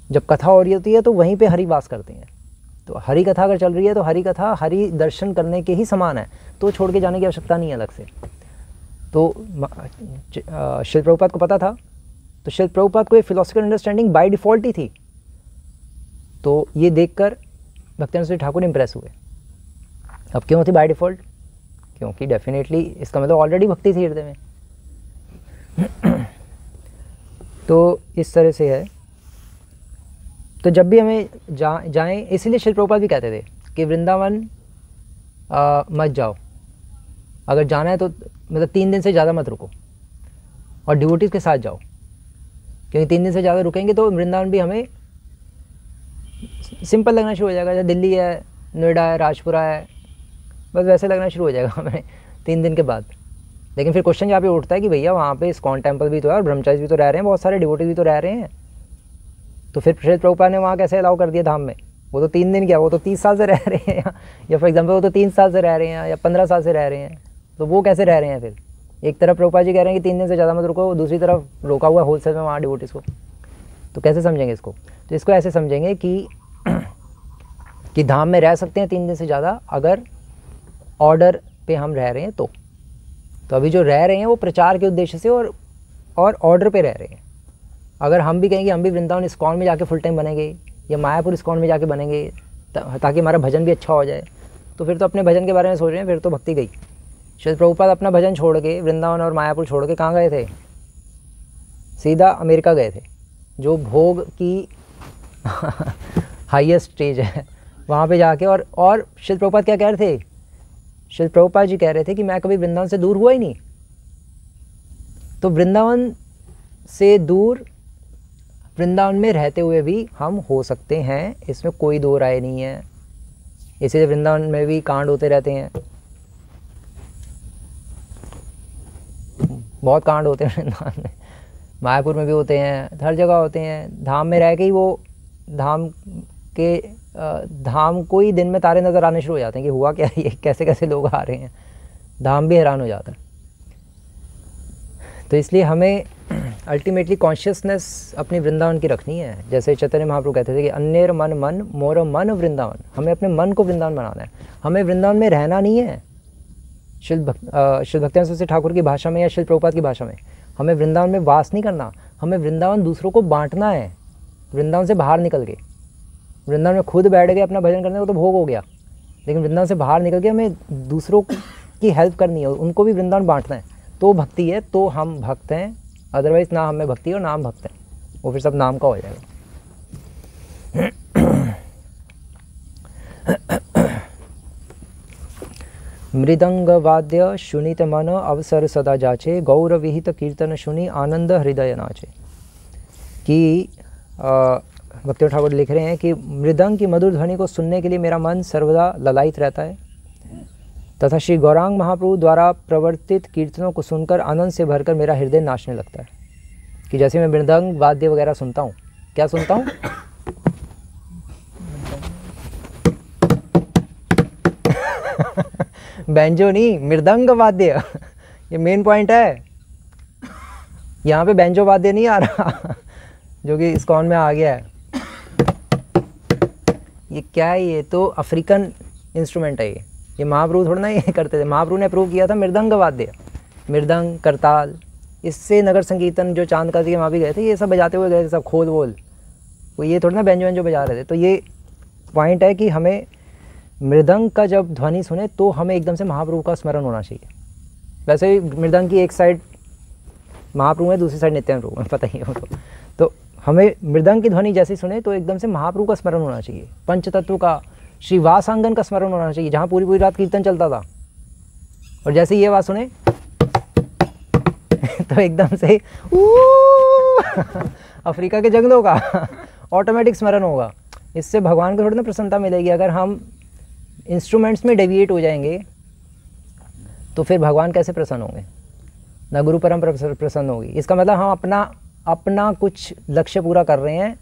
A: जब कथा हो रही होती है तो वहीं पे हरि वास करते हैं। तो हरि कथा अगर चल रही है तो हरि कथा हरि दर्शन करने के ही समान है, तो छोड़ के जाने की आवश्यकता नहीं है अलग से। तो श्री प्रभुपाद को पता था, तो श्री प्रभुपाद को ये फिलोसफिकल अंडरस्टैंडिंग बाय डिफ़ॉल्ट ही थी। तो ये देखकर भक्तियानंद सरस्वती ठाकुर इम्प्रेस हुए। अब क्यों थी बाय डिफ़ॉल्ट? क्योंकि डेफिनेटली इसका मतलब ऑलरेडी भक्ति थी हृदय में। तो इस तरह से है। तो जब भी हमें जाएं, इसीलिए श्री प्रभुपाद भी कहते थे कि वृंदावन मत जाओ, अगर जाना है तो मतलब 3 दिन से ज़्यादा मत रुको, और डिवोटीज़ के साथ जाओ, क्योंकि 3 दिन से ज़्यादा रुकेंगे तो वृंदावन भी हमें सिंपल लगना शुरू हो जाएगा। जैसे दिल्ली है, नोएडा है, राजपुरा है, बस वैसे लगना शुरू हो जाएगा हमें 3 दिन के बाद। लेकिन फिर क्वेश्चन यहाँ पे उठता है कि भैया वहाँ पे इस्कॉन टेम्पल भी तो है और ब्रह्मचारी भी तो रह रहे हैं, बहुत सारे डिवोटीज भी तो रह रहे हैं, तो फिर श्रील प्रभुपाद ने वहाँ कैसे अलाउ कर दिया धाम में? वो तो 3 दिन क्या, वो तो 30 साल से रह रहे हैं या फॉर एग्जाम्पल वो तो 3 साल से रह रहे हैं या 15 साल से रह रहे हैं, तो वो कैसे रह रहे हैं फिर? एक तरफ प्रभुपाद जी कह रहे हैं कि 3 दिन से ज़्यादा मत रुको, दूसरी तरफ रोका हुआ होलसेल में वहाँ डिवोटीज को, तो कैसे समझेंगे इसको? तो इसको ऐसे समझेंगे कि धाम में रह सकते हैं 3 दिन से ज़्यादा अगर ऑर्डर पे हम रह रहे हैं तो अभी जो रह रहे हैं वो प्रचार के उद्देश्य से और ऑर्डर पे रह रहे हैं। अगर हम भी कहेंगे हम भी वृंदावन इस्कॉन में जाके फुल टाइम बनेंगे या मायापुर इस्कॉन में जाके बनेंगे ताकि हमारा भजन भी अच्छा हो जाए, तो फिर तो अपने भजन के बारे में सोच रहे हैं, फिर तो भक्ति गई। श्रील प्रभुपाद अपना भजन छोड़ के वृंदावन और मायापुर छोड़ के कहाँ गए थे? सीधा अमेरिका गए थे, जो भोग की हाईएस्ट स्टेज है, वहाँ पे जाके और श्रील प्रभुपाद क्या कह रहे थे? श्रील प्रभुपाद जी कह रहे थे कि मैं कभी वृंदावन से दूर हुआ ही नहीं। तो वृंदावन से दूर वृंदावन में रहते हुए भी हम हो सकते हैं, इसमें कोई दो राय नहीं है। इसीलिए वृंदावन में भी कांड होते रहते हैं, बहुत कांड होते हैं वृंदावन में, मायापुर में भी होते हैं, हर जगह होते हैं। धाम में रह के ही वो धाम को ही दिन में तारे नज़र आने शुरू हो जाते हैं कि हुआ क्या, ये कैसे कैसे लोग आ रहे हैं, धाम भी हैरान हो जाता है। तो इसलिए हमें अल्टीमेटली कॉन्शियसनेस अपनी वृंदावन की रखनी है। जैसे चैतन्य महाप्रभु कहते थे कि अन्येर मन मन मोर मन वृंदावन, हमें अपने मन को वृंदावन बनाना है, हमें वृंदावन में रहना नहीं है। श्री भक्तिवेदांत सरस्वती ठाकुर की भाषा में या श्री प्रभुपाद की भाषा में, हमें वृंदावन में वास नहीं करना, हमें वृंदावन दूसरों को बांटना है। वृंदावन से बाहर निकल के, वृंदावन में खुद बैठ गए अपना भजन करने को तो भोग हो गया, लेकिन वृंदावन से बाहर निकल के हमें दूसरों की हेल्प करनी है, उनको भी वृंदावन बांटना है, तो भक्ति है, तो हम भक्त हैं। अदरवाइज ना हमें भक्ति और ना हम भक्त हैं, वो फिर सब नाम का हो जाएगा। मृदंग वाद्य सुनित मन अवसर सदा जाचे, गौर विहित कीर्तन सुनी आनंद हृदय नाचे। कि भक्ति ठाकुर लिख रहे हैं कि मृदंग की मधुर ध्वनि को सुनने के लिए मेरा मन सर्वदा ललायित रहता है, तथा श्री गौरांग महाप्रभु द्वारा प्रवर्तित कीर्तनों को सुनकर आनंद से भरकर मेरा हृदय नाचने लगता है। कि जैसे मैं मृदंग वाद्य वगैरह सुनता हूँ, क्या सुनता हूँ? बैंजो नहीं, मृदंग वाद्य, ये मेन पॉइंट है। यहाँ पे बैंजो वाद्य नहीं आ रहा जो कि इस्कॉन में आ गया है। ये क्या है? ये तो अफ्रीकन इंस्ट्रूमेंट है। ये महाप्रभु थोड़ा ना ये करते थे, महाप्रभु ने अप्रूव किया था मृदंग वाद्य, मृदंग करताल, इससे नगर संकीर्तन जो चांद काशी के वहाँ भी गए थे, ये सब बजाते हुए गए थे, सब खोल वोल, वो ये थोड़ा ना बैंजो बजा रहे थे। तो ये पॉइंट है कि हमें मृदंग का जब ध्वनि सुने तो हमें एकदम से महाप्रभु का स्मरण होना चाहिए। वैसे ही मृदंग की एक साइड महाप्रभु है, दूसरी साइड नित्यानंद प्रभु है, पता ही है तो हमें मृदंग की ध्वनि जैसे सुने तो एकदम से महाप्रभु का स्मरण होना चाहिए, पंचतत्व का, श्री वासांगन का स्मरण होना चाहिए, जहाँ पूरी पूरी रात कीर्तन चलता था। और जैसे ये आवाज़ सुने तो एकदम से अफ्रीका के जंगलों का ऑटोमेटिक स्मरण होगा। इससे भगवान को थोड़ी ना प्रसन्नता मिलेगी। अगर हम इंस्ट्रूमेंट्स में डेविएट हो जाएंगे तो फिर भगवान कैसे प्रसन्न होंगे? ना गुरु परंपरा प्रसन्न होगी। इसका मतलब हम अपना कुछ लक्ष्य पूरा कर रहे हैं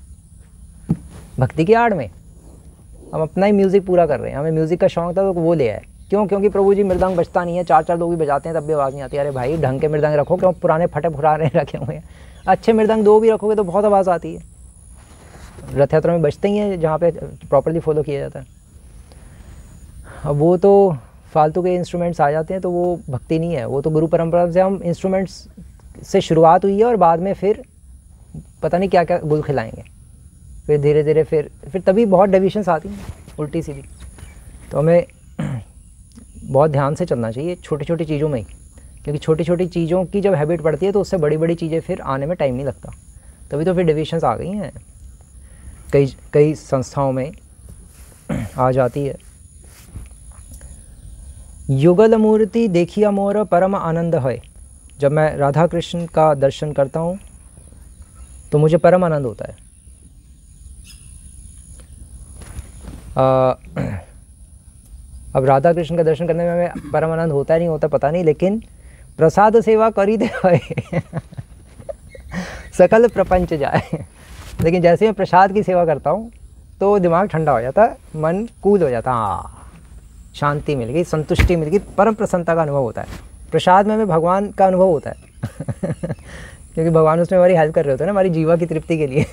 A: भक्ति की आड़ में, हम अपना ही म्यूज़िक पूरा कर रहे हैं। हमें म्यूज़िक का शौक था तो वो ले आए। क्यों? क्योंकि प्रभु जी मृदंग बजता नहीं है, 4 लोग भी बजाते हैं तब भी आवाज़ नहीं आती। अरे भाई ढंग के मृदंग रखो, क्यों पुराने फटे फुराने रखे हुए हैं? अच्छे मृदंग 2 भी रखोगे तो बहुत आवाज़ आती है। रथ यात्रा में बजते ही हैं जहाँ पे प्रॉपर्ली फॉलो किया जाता है। अब वो तो फालतू के इंस्ट्रूमेंट्स आ जाते हैं तो वो भक्ति नहीं है, वो तो गुरु परंपरा से हम इंस्ट्रूमेंट्स से शुरुआत हुई है और बाद में फिर पता नहीं क्या क्या गुल खिलाएंगे, फिर धीरे धीरे फिर तभी बहुत डेविएशंस आती हैं उल्टी सीधी। तो हमें बहुत ध्यान से चलना चाहिए छोटी छोटी चीज़ों में ही, क्योंकि छोटी छोटी चीज़ों की जब हैबिट पड़ती है तो उससे बड़ी बड़ी चीज़ें फिर आने में टाइम नहीं लगता। तभी तो फिर डेविएशंस आ गई हैं, कई संस्थाओं में आ जाती है। युगल मूर्ति देखिया मोर परम आनंद है। जब मैं राधा कृष्ण का दर्शन करता हूँ तो मुझे परम आनंद होता है। अब राधा कृष्ण का दर्शन करने में हमें परम आनंद होता है नहीं होता पता नहीं, लेकिन प्रसाद सेवा करी दे सकल प्रपंच जाए। लेकिन जैसे मैं प्रसाद की सेवा करता हूँ तो दिमाग ठंडा हो जाता है, मन कूल हो जाता है, हाँ शांति मिल गई, संतुष्टि मिल गई, परम प्रसन्नता का अनुभव होता है। प्रसाद में हमें भगवान का अनुभव होता है क्योंकि भगवान उसमें हमारी हेल्प कर रहे होते हैं ना, हमारी जीवा की तृप्ति के लिए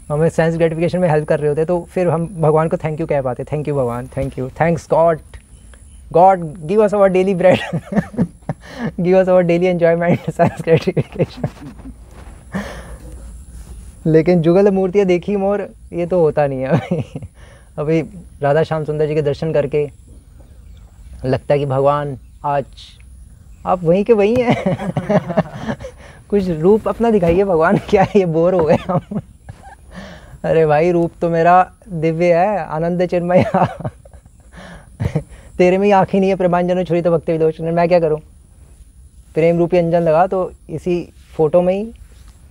A: हमें सेंस ग्रेटिफिकेशन में हेल्प कर रहे होते हैं, तो फिर हम भगवान को थैंक यू कह पाते, थैंक यू भगवान, thank you, thanks God, God give us our daily bread give us our daily enjoyment, sense gratification. लेकिन जुगल मूर्तियाँ देखी मोर, ये तो होता नहीं है अभी राधा श्याम सुंदर जी के दर्शन करके लगता है कि भगवान आज आप वहीं के वहीं हैं कुछ रूप अपना दिखाइए भगवान, क्या है ये बोर हो गए हम अरे भाई रूप तो मेरा दिव्य है, आनंद चिन्मय तेरे में ही आँखें नहीं है, प्रभांजन छुरी तो भक्ति विलोचन, मैं क्या करूं? प्रेम रूपी अंजन लगा तो इसी फोटो में ही,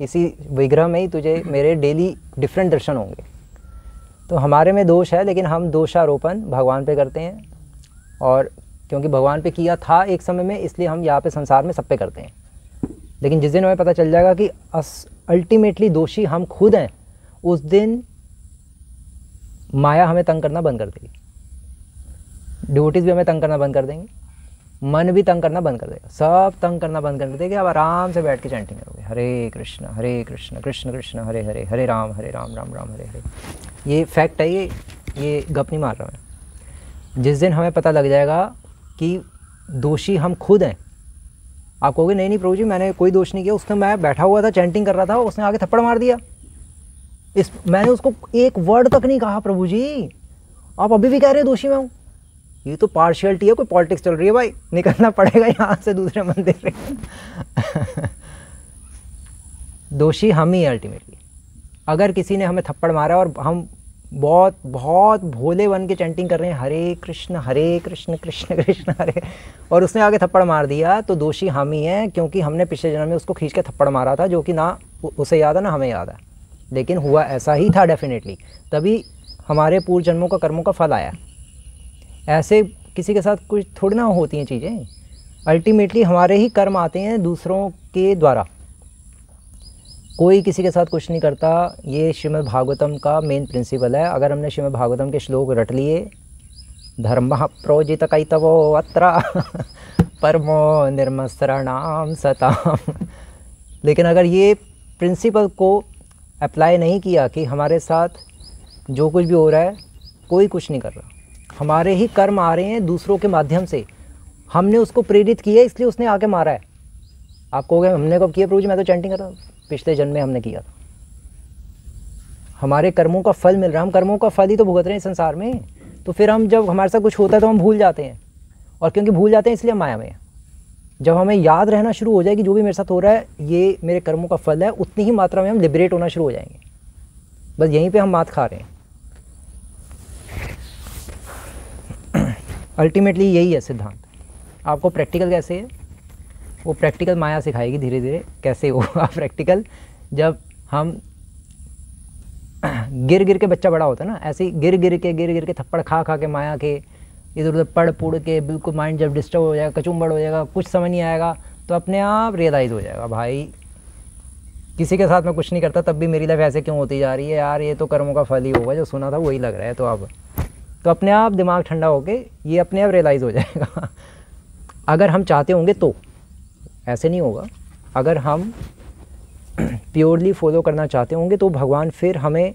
A: इसी विग्रह में ही तुझे मेरे डेली डिफरेंट दर्शन होंगे। तो हमारे में दोष है, लेकिन हम दोषारोपण भगवान पे करते हैं, और क्योंकि भगवान पे किया था एक समय में, इसलिए हम यहाँ पे संसार में सब पे करते हैं। लेकिन जिस दिन हमें पता चल जाएगा कि अल्टीमेटली दोषी हम खुद हैं, उस दिन माया हमें तंग करना बंद कर देगी, डिवोटीज भी हमें तंग करना बंद कर देंगे, मन भी तंग करना बंद कर देगा, सब तंग करना बंद कर देगा। अब आराम से बैठ के चैंटिंग करोगे, हरे कृष्ण कृष्ण कृष्ण हरे हरे, हरे राम राम राम हरे हरे। ये फैक्ट है, ये गप नहीं मार रहा मैं। जिस दिन हमें पता लग जाएगा कि दोषी हम खुद हैं, आप कहोगे नहीं प्रभु जी मैंने कोई दोष नहीं किया, उसने, मैं बैठा हुआ था चैंटिंग कर रहा था, उसने आगे थप्पड़ मार दिया, मैंने उसको एक वर्ड तक नहीं कहा, प्रभु जी आप अभी भी कह रहे हैं दोषी मैं हूँ। ये तो पार्शियलिटी है, कोई पॉलिटिक्स चल रही है भाई, निकलना पड़ेगा यहाँ से दूसरे मंदिर दोषी हम ही है अल्टीमेटली। अगर किसी ने हमें थप्पड़ मारा और हम बहुत बहुत भोले बन के चैंटिंग कर रहे हैं हरे कृष्ण कृष्ण कृष्ण हरे, और उसने आगे थप्पड़ मार दिया, तो दोषी हम ही हैं, क्योंकि हमने पिछले जन्म में उसको खींच के थप्पड़ मारा था, जो कि ना उसे याद है ना हमें याद है, लेकिन हुआ ऐसा ही था डेफिनेटली, तभी हमारे पूर्व जन्मों का कर्मों का फल आया। ऐसे किसी के साथ कुछ थोड़ी ना होती हैं चीज़ें, अल्टीमेटली हमारे ही कर्म आते हैं दूसरों के द्वारा, कोई किसी के साथ कुछ नहीं करता। ये श्रीमद् भागवतम का मेन प्रिंसिपल है। अगर हमने श्रीमद् भागवतम के श्लोक रट लिए, धर्मः प्रोजित कैतवो अत्र परमो निर्मत्सराणाम सताम, लेकिन अगर ये प्रिंसिपल को अप्लाई नहीं किया कि हमारे साथ जो कुछ भी हो रहा है कोई कुछ नहीं कर रहा, हमारे ही कर्म आ रहे हैं दूसरों के माध्यम से, हमने उसको प्रेरित किया इसलिए उसने आके मारा है। आप कहोगे हमने कब किया प्रभु जी, मैं तो चैंटिंग कर रहा हूँ, पिछले जन्म में हमने किया था। हमारे कर्मों का फल मिल रहा है, हम कर्मों का फल ही तो भुगत रहे हैं संसार में। तो फिर हम जब हमारे साथ कुछ होता है तो हम भूल जाते हैं, और क्योंकि भूल जाते हैं इसलिए हम माया में हैं। जब हमें याद रहना शुरू हो जाए कि जो भी मेरे साथ हो रहा है ये मेरे कर्मों का फल है, उतनी ही मात्रा में हम लिबरेट होना शुरू हो जाएंगे। बस यहीं पे हम मात खा रहे हैं। अल्टीमेटली यही है सिद्धांत। आपको प्रैक्टिकल कैसे है, वो प्रैक्टिकल माया सिखाएगी धीरे धीरे कैसे होगा प्रैक्टिकल। जब हम गिर गिर के बच्चा बड़ा होता है ना, ऐसे ही गिर गिर के थप्पड़ खा खा के माया के इधर उधर पढ़ पुड़ के बिल्कुल माइंड जब डिस्टर्ब हो जाएगा, कचुम्बड़ हो जाएगा, कुछ समझ नहीं आएगा, तो अपने आप रियलाइज़ हो जाएगा भाई किसी के साथ मैं कुछ नहीं करता तब भी मेरी लाइफ ऐसे क्यों होती जा रही है यार, ये तो कर्मों का फल ही होगा, जो सुना था वही लग रहा है। तो अब तो अपने आप दिमाग ठंडा होके ये अपने आप रियलाइज़ हो जाएगा। अगर हम चाहते होंगे तो, ऐसे नहीं होगा। अगर हम प्योरली फॉलो करना चाहते होंगे तो भगवान फिर हमें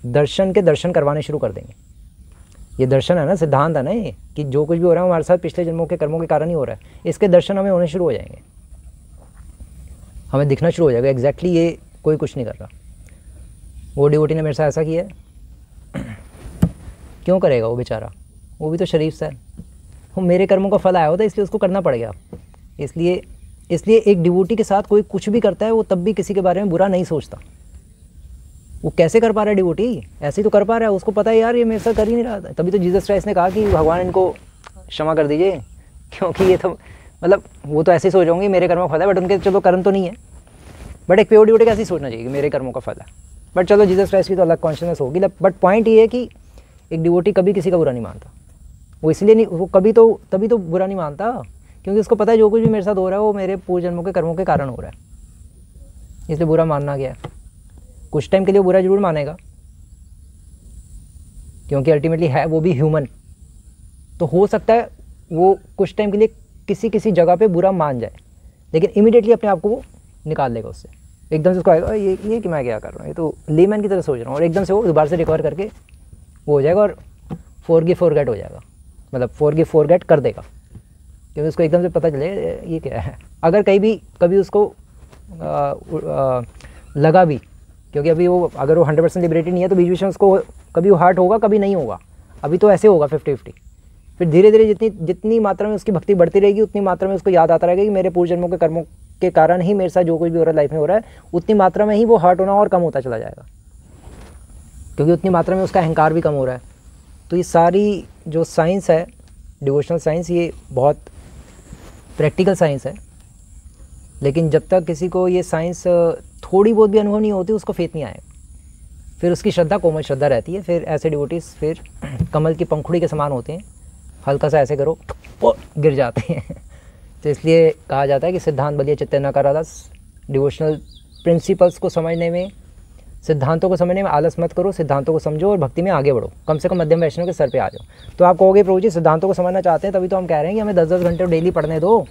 A: दर्शन के दर्शन करवाने शुरू कर देंगे। ये दर्शन है ना, सिद्धांत है ना ये, कि जो कुछ भी हो रहा है हमारे साथ पिछले जन्मों के कर्मों के कारण ही हो रहा है, इसके दर्शन हमें होने शुरू हो जाएंगे, हमें दिखना शुरू हो जाएगा एग्जैक्टली ये कोई कुछ नहीं कर रहा। वो डिवोटी ने मेरे साथ ऐसा किया है, क्यों करेगा वो बेचारा, वो भी तो शरीफ सा है, वो मेरे कर्मों का फल आया होता है इसलिए उसको करना पड़ेगा। इसलिए एक डिवोटी के साथ कोई कुछ भी करता है वो तब भी किसी के बारे में बुरा नहीं सोचता। वो कैसे कर पा रहा है डिवोटी, ऐसे ही तो कर पा रहा है, उसको पता है यार ये मेरे साथ कर ही नहीं रहा था। तभी तो जीसस क्राइस्ट ने कहा कि भगवान इनको क्षमा कर दीजिए, क्योंकि ये तो मतलब वो तो ऐसे ही सोच होंगे मेरे कर्मों का फल है, बट उनके चलो कर्म तो नहीं है। बट एक प्योर डिवोटी का ऐसे ही सोचना चाहिए कि मेरे कर्मों का फल है। बट चलो जीसस क्राइस्ट की तो अलग कॉन्शियसनेस होगी। बट पॉइंट ये है कि एक डिवोटी कभी किसी का बुरा नहीं मानता। वो इसलिए नहीं, वो कभी तो तभी तो बुरा नहीं मानता क्योंकि उसको पता है जो कुछ भी मेरे साथ हो रहा है वो मेरे पूर्व जन्मों के कर्मों के कारण हो रहा है, इसलिए बुरा मानना क्या है। कुछ टाइम के लिए वो बुरा जरूर मानेगा क्योंकि अल्टीमेटली है वो भी ह्यूमन, तो हो सकता है वो कुछ टाइम के लिए किसी किसी जगह पे बुरा मान जाए, लेकिन इमीडिएटली अपने आप को वो निकाल लेगा उससे। एकदम से उसको आएगा ये कि मैं क्या कर रहा हूँ, ये तो लेमैन की तरह सोच रहा हूँ, और एकदम से वो दोबारा से रिकवर करके वो हो जाएगा और फॉरगिव फॉरगेट हो जाएगा, मतलब फॉरगिव फॉरगेट कर देगा क्योंकि उसको एकदम से पता चले ये क्या है। अगर कभी उसको लगा भी, क्योंकि अभी वो अगर वो 100% लिबरेटेड नहीं है तो बीच बीच में उसको कभी वो हर्ट होगा कभी नहीं होगा, अभी तो ऐसे होगा 50-50। फिर धीरे धीरे जितनी मात्रा में उसकी भक्ति बढ़ती रहेगी उतनी मात्रा में उसको याद आता रहेगा कि मेरे पूर्व जन्मों के कर्मों के कारण ही मेरे साथ जो कुछ भी हो रहा है लाइफ में हो रहा है, उतनी मात्रा में ही वो हर्ट होना और कम होता चला जाएगा क्योंकि उतनी मात्रा में उसका अहंकार भी कम हो रहा है। तो ये सारी जो साइंस है, डिवोशनल साइंस, ये बहुत प्रैक्टिकल साइंस है, लेकिन जब तक किसी को ये साइंस थोड़ी बहुत भी अनुभव नहीं होती उसको फेथ नहीं आएगा। फिर उसकी श्रद्धा कोमल श्रद्धा रहती है, फिर ऐसे डिवोटीज फिर कमल की पंखुड़ी के समान होते हैं, हल्का सा ऐसे करो वो गिर जाते हैं। तो इसलिए कहा जाता है कि सिद्धांत बलिए चित्ते न करा दास, डिवोशनल प्रिंसिपल्स को समझने में, सिद्धांतों को समझने में आलस मत करो, सिद्धांतों को समझो और भक्ति में आगे बढ़ो, कम से कम मध्यम वैष्णव के सर पे आ जाओ। तो आप कहोगे प्रभु जी सिद्धांतों को समझना चाहते हैं तभी तो हम कह रहे हैं कि हमें 10-10 घंटे डेली पढ़ने दो,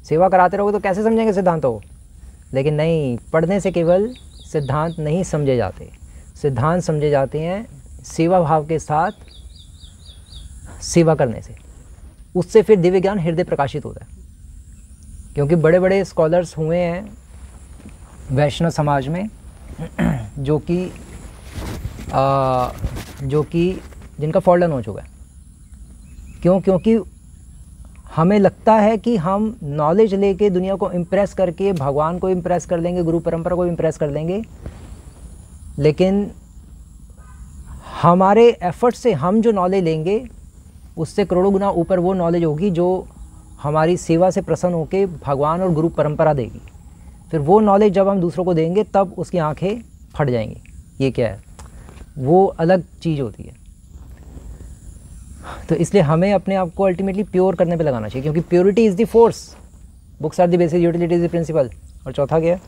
A: सेवा कराते रहोगे तो कैसे समझेंगे सिद्धांतों को। लेकिन नहीं, पढ़ने से केवल सिद्धांत नहीं समझे जाते, सिद्धांत समझे जाते हैं सेवा भाव के साथ सेवा करने से, उससे फिर दिव्य ज्ञान हृदय प्रकाशित होता है। क्योंकि बड़े बड़े स्कॉलर्स हुए हैं वैष्णव समाज में जो कि जिनका फॉल्डन हो चुका है। क्यों? क्योंकि हमें लगता है कि हम नॉलेज लेके दुनिया को इम्प्रेस करके भगवान को इम्प्रेस कर लेंगे, गुरु परंपरा को इम्प्रेस कर लेंगे, लेकिन हमारे एफर्ट से हम जो नॉलेज लेंगे उससे करोड़ों गुना ऊपर वो नॉलेज होगी जो हमारी सेवा से प्रसन्न होकर भगवान और गुरु परंपरा देगी। फिर वो नॉलेज जब हम दूसरों को देंगे तब उसकी आंखें फट जाएंगी, ये क्या है, वो अलग चीज़ होती है। तो इसलिए हमें अपने आप को अल्टीमेटली प्योर करने पे लगाना चाहिए, क्योंकि purity is the force, books are the basis, utility is the principle, और चौथा क्या है,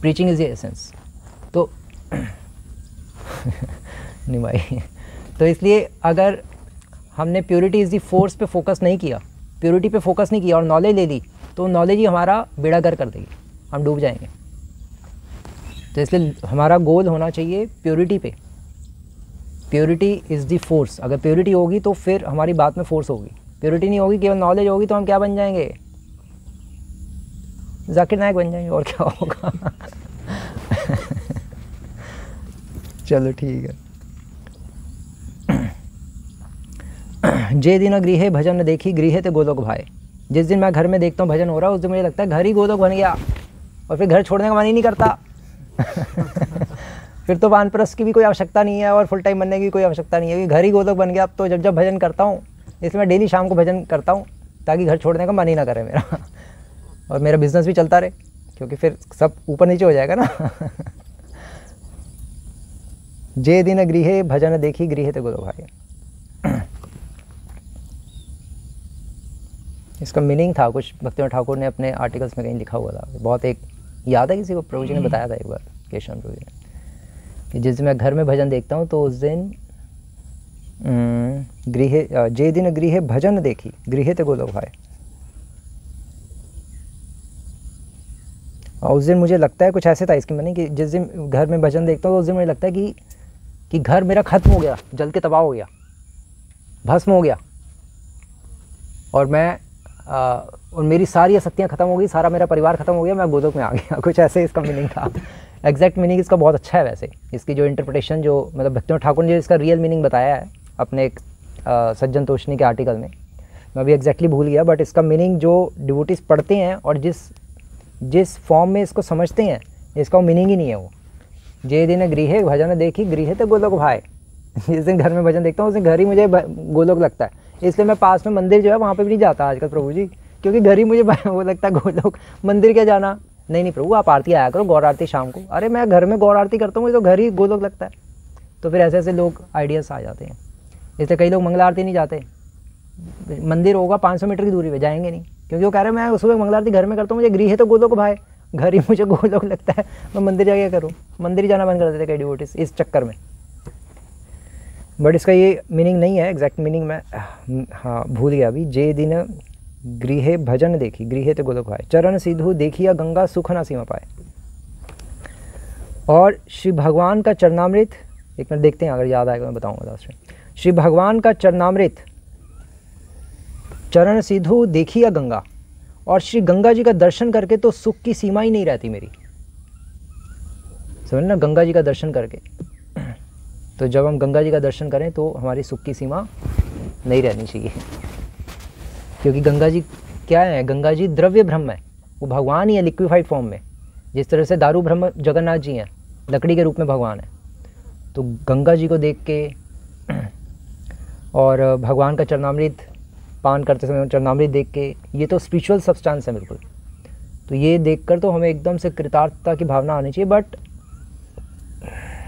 A: प्रीचिंग इज़ द एसेंस। तो नहीं भाई, तो इसलिए अगर हमने प्योरिटी इज़ दी फोर्स पे फोकस नहीं किया, प्योरिटी पे फोकस नहीं किया और नॉलेज ले ली, तो नॉलेज ही हमारा बेड़ा गर्क कर देगी, हम डूब जाएंगे। तो इसलिए हमारा गोल होना चाहिए प्योरिटी पे, प्योरिटी इज़ दी फोर्स। अगर प्योरिटी होगी तो फिर हमारी बात में फोर्स होगी, प्योरिटी नहीं होगी, केवल नॉलेज होगी, तो हम क्या बन जाएंगे, जाकिर नायक बन जाएंगे, और क्या होगा। चलो ठीक है। जे दिन गृहे भजन देखी गृहे ते गोलोक भाई। जिस दिन मैं घर में देखता हूँ भजन हो रहा है उस दिन मुझे लगता है घर ही गोलोक बन गया, और फिर घर छोड़ने का मन ही नहीं करता। फिर तो वानप्रस्थ की भी कोई आवश्यकता नहीं है और फुल टाइम बनने की कोई आवश्यकता नहीं है, क्योंकि घर ही गोलोक बन गया। अब तो जब भजन करता हूँ, इसलिए मैं डेली शाम को भजन करता हूँ ताकि घर छोड़ने का मन ही ना करे मेरा, और मेरा बिजनेस भी चलता रहे, क्योंकि फिर सब ऊपर नीचे हो जाएगा ना। जे दिन गृहे भजन देखी गृहे ते गोलोक भाई। इसका मीनिंग था कुछ भक्तिनाथ ठाकुर ने अपने आर्टिकल्स में कहीं लिखा हुआ था, बहुत एक याद है किसी को, प्रभु जी ने बताया था एक बार, केशव प्रभु जी ने, कि जिस दिन मैं घर में भजन देखता हूँ तो उस दिन गृहे जे दिन गृहे भजन देखी गृहे ते गोलोक भाई। और उस दिन मुझे लगता है कुछ ऐसे था इसकी मीनिंग कि जिस दिन घर में भजन देखता हूँ तो उस दिन मुझे लगता है कि घर मेरा खत्म हो गया, जल के तबाह हो गया, भस्म हो गया, और मैं और मेरी सारी आसक्तियाँ खत्म हो गई, सारा मेरा परिवार खत्म हो गया, मैं गोलोक में आ गया। कुछ ऐसे इसका मीनिंग था। एग्जैक्ट मीनिंग इसका बहुत अच्छा है वैसे, इसकी जो इंटरप्रिटेशन, जो मतलब भक्तिनाथ ठाकुर ने जो इसका रियल मीनिंग बताया है अपने एक सज्जन तोषनी के आर्टिकल में, मैं अभी एग्जैक्टली भूल गया, बट इसका मीनिंग जो डिवोटीज पढ़ते हैं और जिस फॉर्म में इसको समझते हैं, इसका मीनिंग ही नहीं है वो। जे दिन गृहे भजन देखी गृहे ते गोलोक भाई। जिस दिन घर में भजन देखता हूँ उस दिन घर ही मुझे गोलोक लगता है, इसलिए मैं पास में मंदिर जो है वहाँ पे भी नहीं जाता आजकल प्रभु जी, क्योंकि घर ही मुझे वो लगता है गोलोक। मंदिर क्या जाना, नहीं प्रभु आप आरती आया करो, गौर आरती शाम को। अरे मैं घर में गौर आरती करता हूँ, मुझे तो घर ही गोलोक लगता है। तो फिर ऐसे ऐसे लोग आइडियाज़ आ जाते हैं। इसलिए कई लोग मंगला आरती नहीं जाते, मंदिर होगा 500 मीटर की दूरी पे, जाएंगे नहीं, क्योंकि वो कह रहे हैं मैं सुबह मंगला आरती घर में करता हूँ, मुझे गृह है तो गोलोक भाई, घर ही मुझे गोलोक लगता है, मैं मंदिर जाके करूँ। मंदिर ही जाना बंद कर देते कई डिवोटीज इस चक्कर में। बट इसका ये मीनिंग नहीं है, एग्जैक्ट मीनिंग मैं हाँ भूल गया अभी। जे दिन गृह भजन देखी, गृह तो गोलोक भाई, चरण सिद्धू देखिया गंगा सुख न सीमा पाए। और श्री भगवान का चरणामृत, एक मिनट देखते हैं, अगर याद आएगा मैं बताऊंगा लास्ट में। श्री भगवान का चरणामृत, चरण सिद्धू देखिया गंगा, और श्री गंगा जी का दर्शन करके तो सुख की सीमा ही नहीं रहती मेरी। समझ ना, गंगा जी का दर्शन करके, तो जब हम गंगा जी का दर्शन करें तो हमारी सुख की सीमा नहीं रहनी चाहिए, क्योंकि गंगा जी क्या है, गंगा जी द्रव्य ब्रह्म है, वो भगवान ही है लिक्विफाइड फॉर्म में। जिस तरह से दारू ब्रह्म जगन्नाथ जी हैं, लकड़ी के रूप में भगवान है। तो गंगा जी को देख के और भगवान का चरणामृत पान करते समय चरणामृत देख के, ये तो स्पिरिचुअल सब्सटेंस है बिल्कुल। तो ये देखकर तो हमें एकदम से कृतार्थता की भावना आनी चाहिए। बट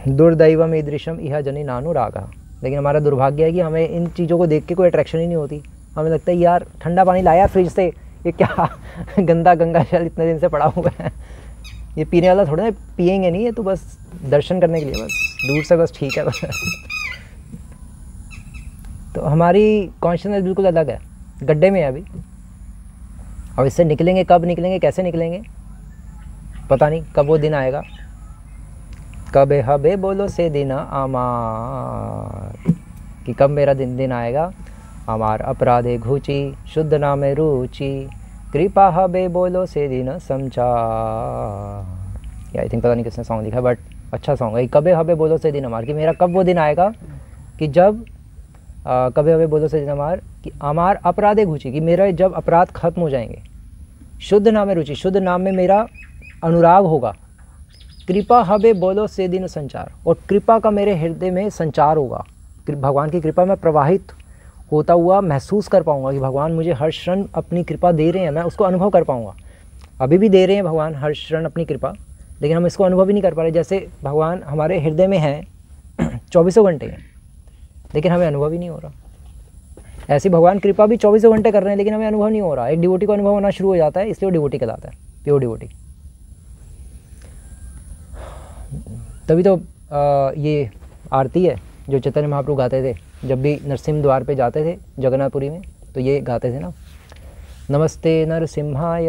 A: दुर्दैवम ईदृशम इहा जनि नानु रागा, लेकिन हमारा दुर्भाग्य है कि हमें इन चीज़ों को देख के कोई अट्रैक्शन ही नहीं होती। हमें लगता है यार ठंडा पानी लाया फ्रिज से, ये क्या गंदा गंगा जल इतने दिन से पड़ा हुआ है, ये पीने वाला थोड़ा ना, पिएंगे नहीं, ये तो बस दर्शन करने के लिए, बस दूर से बस ठीक है बस। तो हमारी कॉन्शियसनेस बिल्कुल अलग है, गड्ढे में है अभी। और इससे निकलेंगे कब निकलेंगे, कैसे निकलेंगे पता नहीं, कब वो दिन आएगा। कबे हबे बोलो से दिन आमार, कि कब मेरा दिन आएगा। हमार अपराधे घुची शुद्ध नामे रुचि, कृपा हबे बोलो से दिन समझार। आई थिंक पता नहीं किसने सॉन्ग लिखा, बट अच्छा सॉन्ग है। कबे हबे बोलो से दिन हमार, कि मेरा कब वो दिन आएगा कि जब कबे हबे बोलो से दिन हमार, कि हमार अपराधे घुची, कि मेरा जब अपराध खत्म हो जाएंगे। शुद्ध नामे रुचि, शुद्ध नाम में मेरा अनुराग होगा। कृपा हबे बोलो से दिन संचार, और कृपा का मेरे हृदय में संचार होगा। भगवान की कृपा में प्रवाहित होता हुआ महसूस कर पाऊँगा कि भगवान मुझे हर क्षण अपनी कृपा दे रहे हैं, मैं उसको अनुभव कर पाऊँगा। अभी भी दे रहे हैं भगवान हर क्षण अपनी कृपा, लेकिन हम इसको अनुभव ही नहीं कर पा रहे। जैसे भगवान हमारे हृदय में हैं 24 घंटे हैं, लेकिन हमें अनुभव ही नहीं हो रहा। ऐसी भगवान कृपा भी 24 घंटे कर रहे हैं, लेकिन हमें अनुभव नहीं हो रहा। एक डिवोटी को अनुभव होना शुरू हो जाता है, इसलिए वो डिवोटी कहलाता है, प्योर डिवोटी। तभी तो ये आरती है जो चैतन्य महाप्रभु गाते थे जब भी नरसिंह द्वार पे जाते थे जगन्नाथपुरी में, तो ये गाते थे ना, नमस्ते नरसिंहाय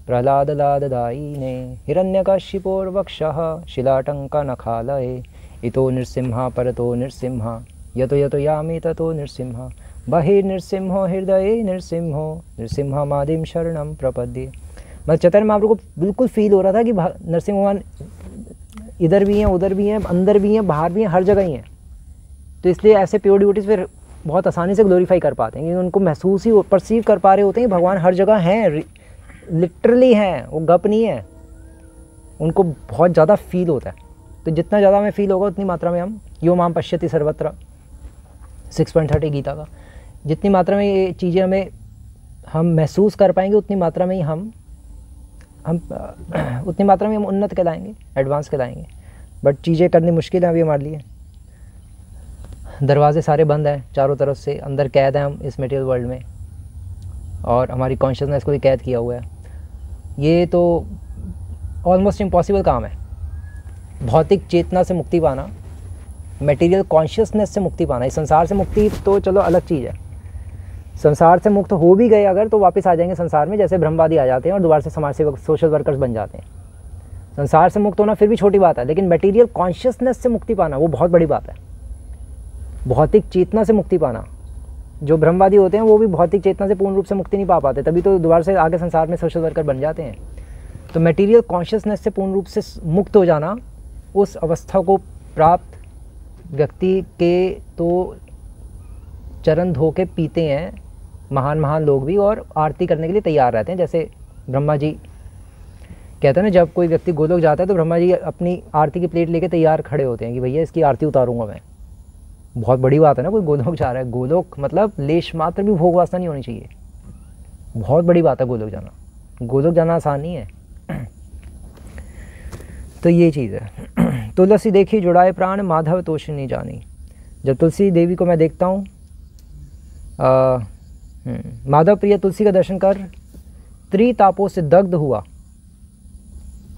A: प्रहलाद लाददायिने हिरण्यकशिपोर्वक्षः शिलाटंक नखालये इतो नृसिंहा परतो नृसिंहा यतो यतो यामि ततो नृसिंहा बहिर्नृसिंहो हृदये नृसिंहो नृसिंहमादिं शरणं प्रपद्ये। मतलब चैतन्य महाप्रभु को बिल्कुल फील हो रहा था कि नरसिंह भगवान इधर भी हैं, उधर भी हैं, अंदर भी हैं, बाहर भी हैं, हर जगह ही हैं। तो इसलिए ऐसे प्योर डिवोटीज फिर बहुत आसानी से ग्लोरीफाई कर पाते हैं, क्योंकि उनको महसूस ही परसीव कर पा रहे होते हैं भगवान हर जगह हैं, लिटरली हैं, वो गप नहीं है, उनको बहुत ज़्यादा फील होता है। तो जितना ज़्यादा हमें फील होगा उतनी मात्रा में हम यो माम पश्यति सर्वत्र 6.30 गीता का, जितनी मात्रा में ये चीज़ें हम महसूस कर पाएंगे उतनी मात्रा में ही हम उतनी मात्रा में हम उन्नत कहलाएंगे, एडवांस कहलाएंगे। बट चीज़ें करनी मुश्किल है अभी हमारे लिए। दरवाजे सारे बंद हैं चारों तरफ से, अंदर कैद हैं हम इस मटेरियल वर्ल्ड में, और हमारी कॉन्शियसनेस को भी कैद किया हुआ है। ये तो ऑलमोस्ट इम्पॉसिबल काम है। भौतिक चेतना से मुक्ति पाना, मटेरियल कॉन्शियसनेस से मुक्ति पाना, इस संसार से मुक्ति तो चलो अलग चीज़ है। संसार से मुक्त हो भी गए अगर तो वापस आ जाएंगे संसार में, जैसे ब्रह्मवादी आ जाते हैं और दोबारा से समाज सेवक सोशल वर्कर्स बन जाते हैं। संसार से मुक्त होना फिर भी छोटी बात है, लेकिन मटेरियल कॉन्शियसनेस से मुक्ति पाना वो बहुत बड़ी बात है। भौतिक चेतना से मुक्ति पाना, जो ब्रह्मवादी होते हैं वो भी भौतिक चेतना से पूर्ण रूप से मुक्ति नहीं पा पाते, तभी तो दोबारा से आगे संसार में सोशल वर्कर बन जाते हैं। तो मटेरियल कॉन्शियसनेस से पूर्ण रूप से मुक्त हो जाना, उस अवस्था को प्राप्त व्यक्ति के तो चरण धो के पीते हैं महान महान लोग भी, और आरती करने के लिए तैयार रहते हैं। जैसे ब्रह्मा जी कहते हैं ना, जब कोई व्यक्ति गोलोक जाता है तो ब्रह्मा जी अपनी आरती की प्लेट लेके तैयार खड़े होते हैं कि भैया इसकी आरती उतारूंगा मैं। बहुत बड़ी बात है ना, कोई गोलोक जा रहा है। गोलोक मतलब लेश मात्र भी भोग वासना नहीं होनी चाहिए, बहुत बड़ी बात है गोलोक जाना। गोलोक जाना आसान नहीं है। तो ये चीज़ है। तुलसी देखी जुड़ाए प्राण, माधव तोष नहीं जानी। जब तुलसी देवी को मैं देखता हूँ, माधव प्रिय तुलसी का दर्शन कर त्रितापों से दग्ध हुआ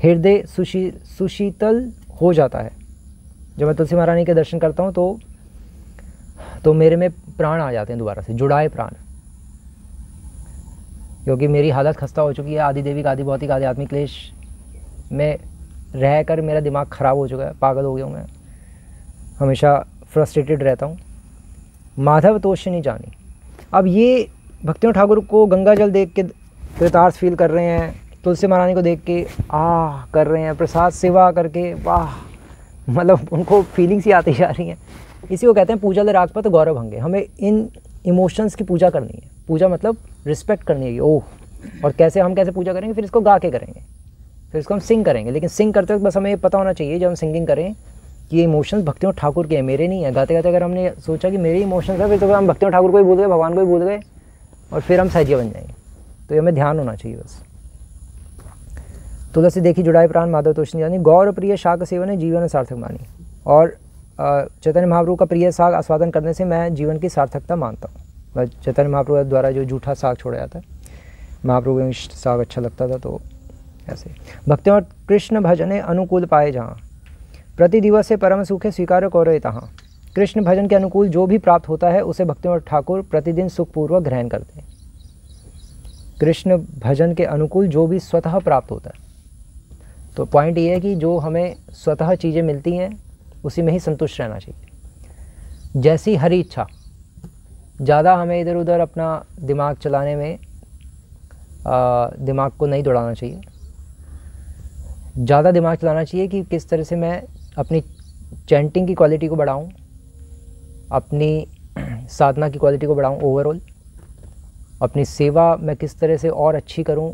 A: हृदय सुशीतल हो जाता है। जब मैं तुलसी महारानी के दर्शन करता हूँ तो मेरे में प्राण आ जाते हैं दोबारा से, जुड़ाए प्राण, क्योंकि मेरी हालत खस्ता हो चुकी है। आदि देविक, आदि भौतिक, आध्यात्मिक क्लेश में रह कर मेरा दिमाग ख़राब हो चुका है, पागल हो गया हूँ मैं, हमेशा फ्रस्ट्रेटेड रहता हूँ। माधव तोष नहीं जानी। अब ये भक्तियों ठाकुर को गंगा जल देख के कृतार्थ फील कर रहे हैं, तुलसी महारानी को देख के कर रहे हैं, प्रसाद सेवा करके वाह, मतलब उनको फीलिंग्स ही आती जा रही हैं। इसी को कहते हैं पूजल रागपत गौरव भंगे। हमें इन इमोशंस की पूजा करनी है। पूजा मतलब रिस्पेक्ट करनी है। ओह, और कैसे, हम कैसे पूजा करेंगे? फिर इसको गा के करेंगे, फिर इसको हम सिंग करेंगे। लेकिन सिंग करते वक्त बस हमें ये पता होना चाहिए जब हम सिंगिंग करें कि ये इमोशंस भक्तियों ठाकुर के हैं, मेरे नहीं है। गाते गाते अगर हमने सोचा कि मेरे इमोशंस है, फिर तो हम भक्तियों ठाकुर को ही भूल गए, भगवान को ही भूल गए, और फिर हम सहजिया बन जाएंगे। तो ये हमें ध्यान होना चाहिए बस। तुलसी देखी जुड़ाए प्राण, माधव तोष नहीं जानी। गौर प्रिय शाक सेवन ने जीवन सार्थक मानी। और चैतन्य महाप्रभु का प्रिय साग आस्वादन करने से मैं जीवन की सार्थकता मानता हूँ। चैतन्य महाप्रभु द्वारा जो जूठा साग छोड़ा जाता है, महाप्रभु को साग अच्छा लगता था, तो ऐसे भक्ति और कृष्ण भजने अनुकूल पाए जहाँ, प्रति दिवस से परम सुखे स्वीकार करो तहाँ। कृष्ण भजन के अनुकूल जो भी प्राप्त होता है उसे भक्ति और ठाकुर प्रतिदिन सुखपूर्वक ग्रहण करते हैं। कृष्ण भजन के अनुकूल जो भी स्वतः प्राप्त होता है, तो पॉइंट ये है कि जो हमें स्वतः चीज़ें मिलती हैं उसी में ही संतुष्ट रहना चाहिए। जैसी हरी इच्छा, ज़्यादा हमें इधर उधर अपना दिमाग चलाने में दिमाग को नहीं दौड़ाना चाहिए। ज़्यादा दिमाग चलाना चाहिए कि किस तरह से मैं अपनी चैंटिंग की क्वालिटी को बढ़ाऊं, अपनी साधना की क्वालिटी को बढ़ाऊं, ओवरऑल अपनी सेवा मैं किस तरह से और अच्छी करूं,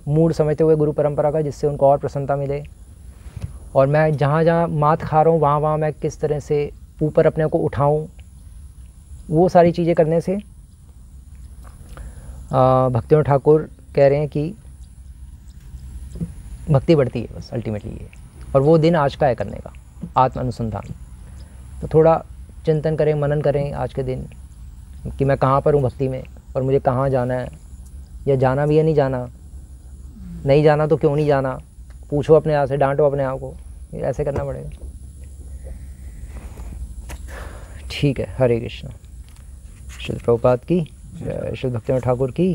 A: मूड समझते हुए गुरु परंपरा का, जिससे उनको और प्रसन्नता मिले। और मैं जहाँ जहाँ मात खा रहा हूँ वहाँ वहाँ मैं किस तरह से ऊपर अपने को उठाऊँ, वो सारी चीज़ें करने से भक्तियों ठाकुर कह रहे हैं कि भक्ति बढ़ती है बस, अल्टीमेटली ये। और वो दिन आज का है करने का, आत्म अनुसंधान। तो थोड़ा चिंतन करें, मनन करें आज के दिन कि मैं कहाँ पर हूँ भक्ति में, और मुझे कहाँ जाना है, या जाना भी है, नहीं जाना, नहीं जाना तो क्यों नहीं जाना, पूछो अपने आप से, डांटो अपने आप को, ऐसे करना पड़ेगा। ठीक है, हरे कृष्ण। श्री प्रभुपाद की, श्री भक्तिनाथ ठाकुर की।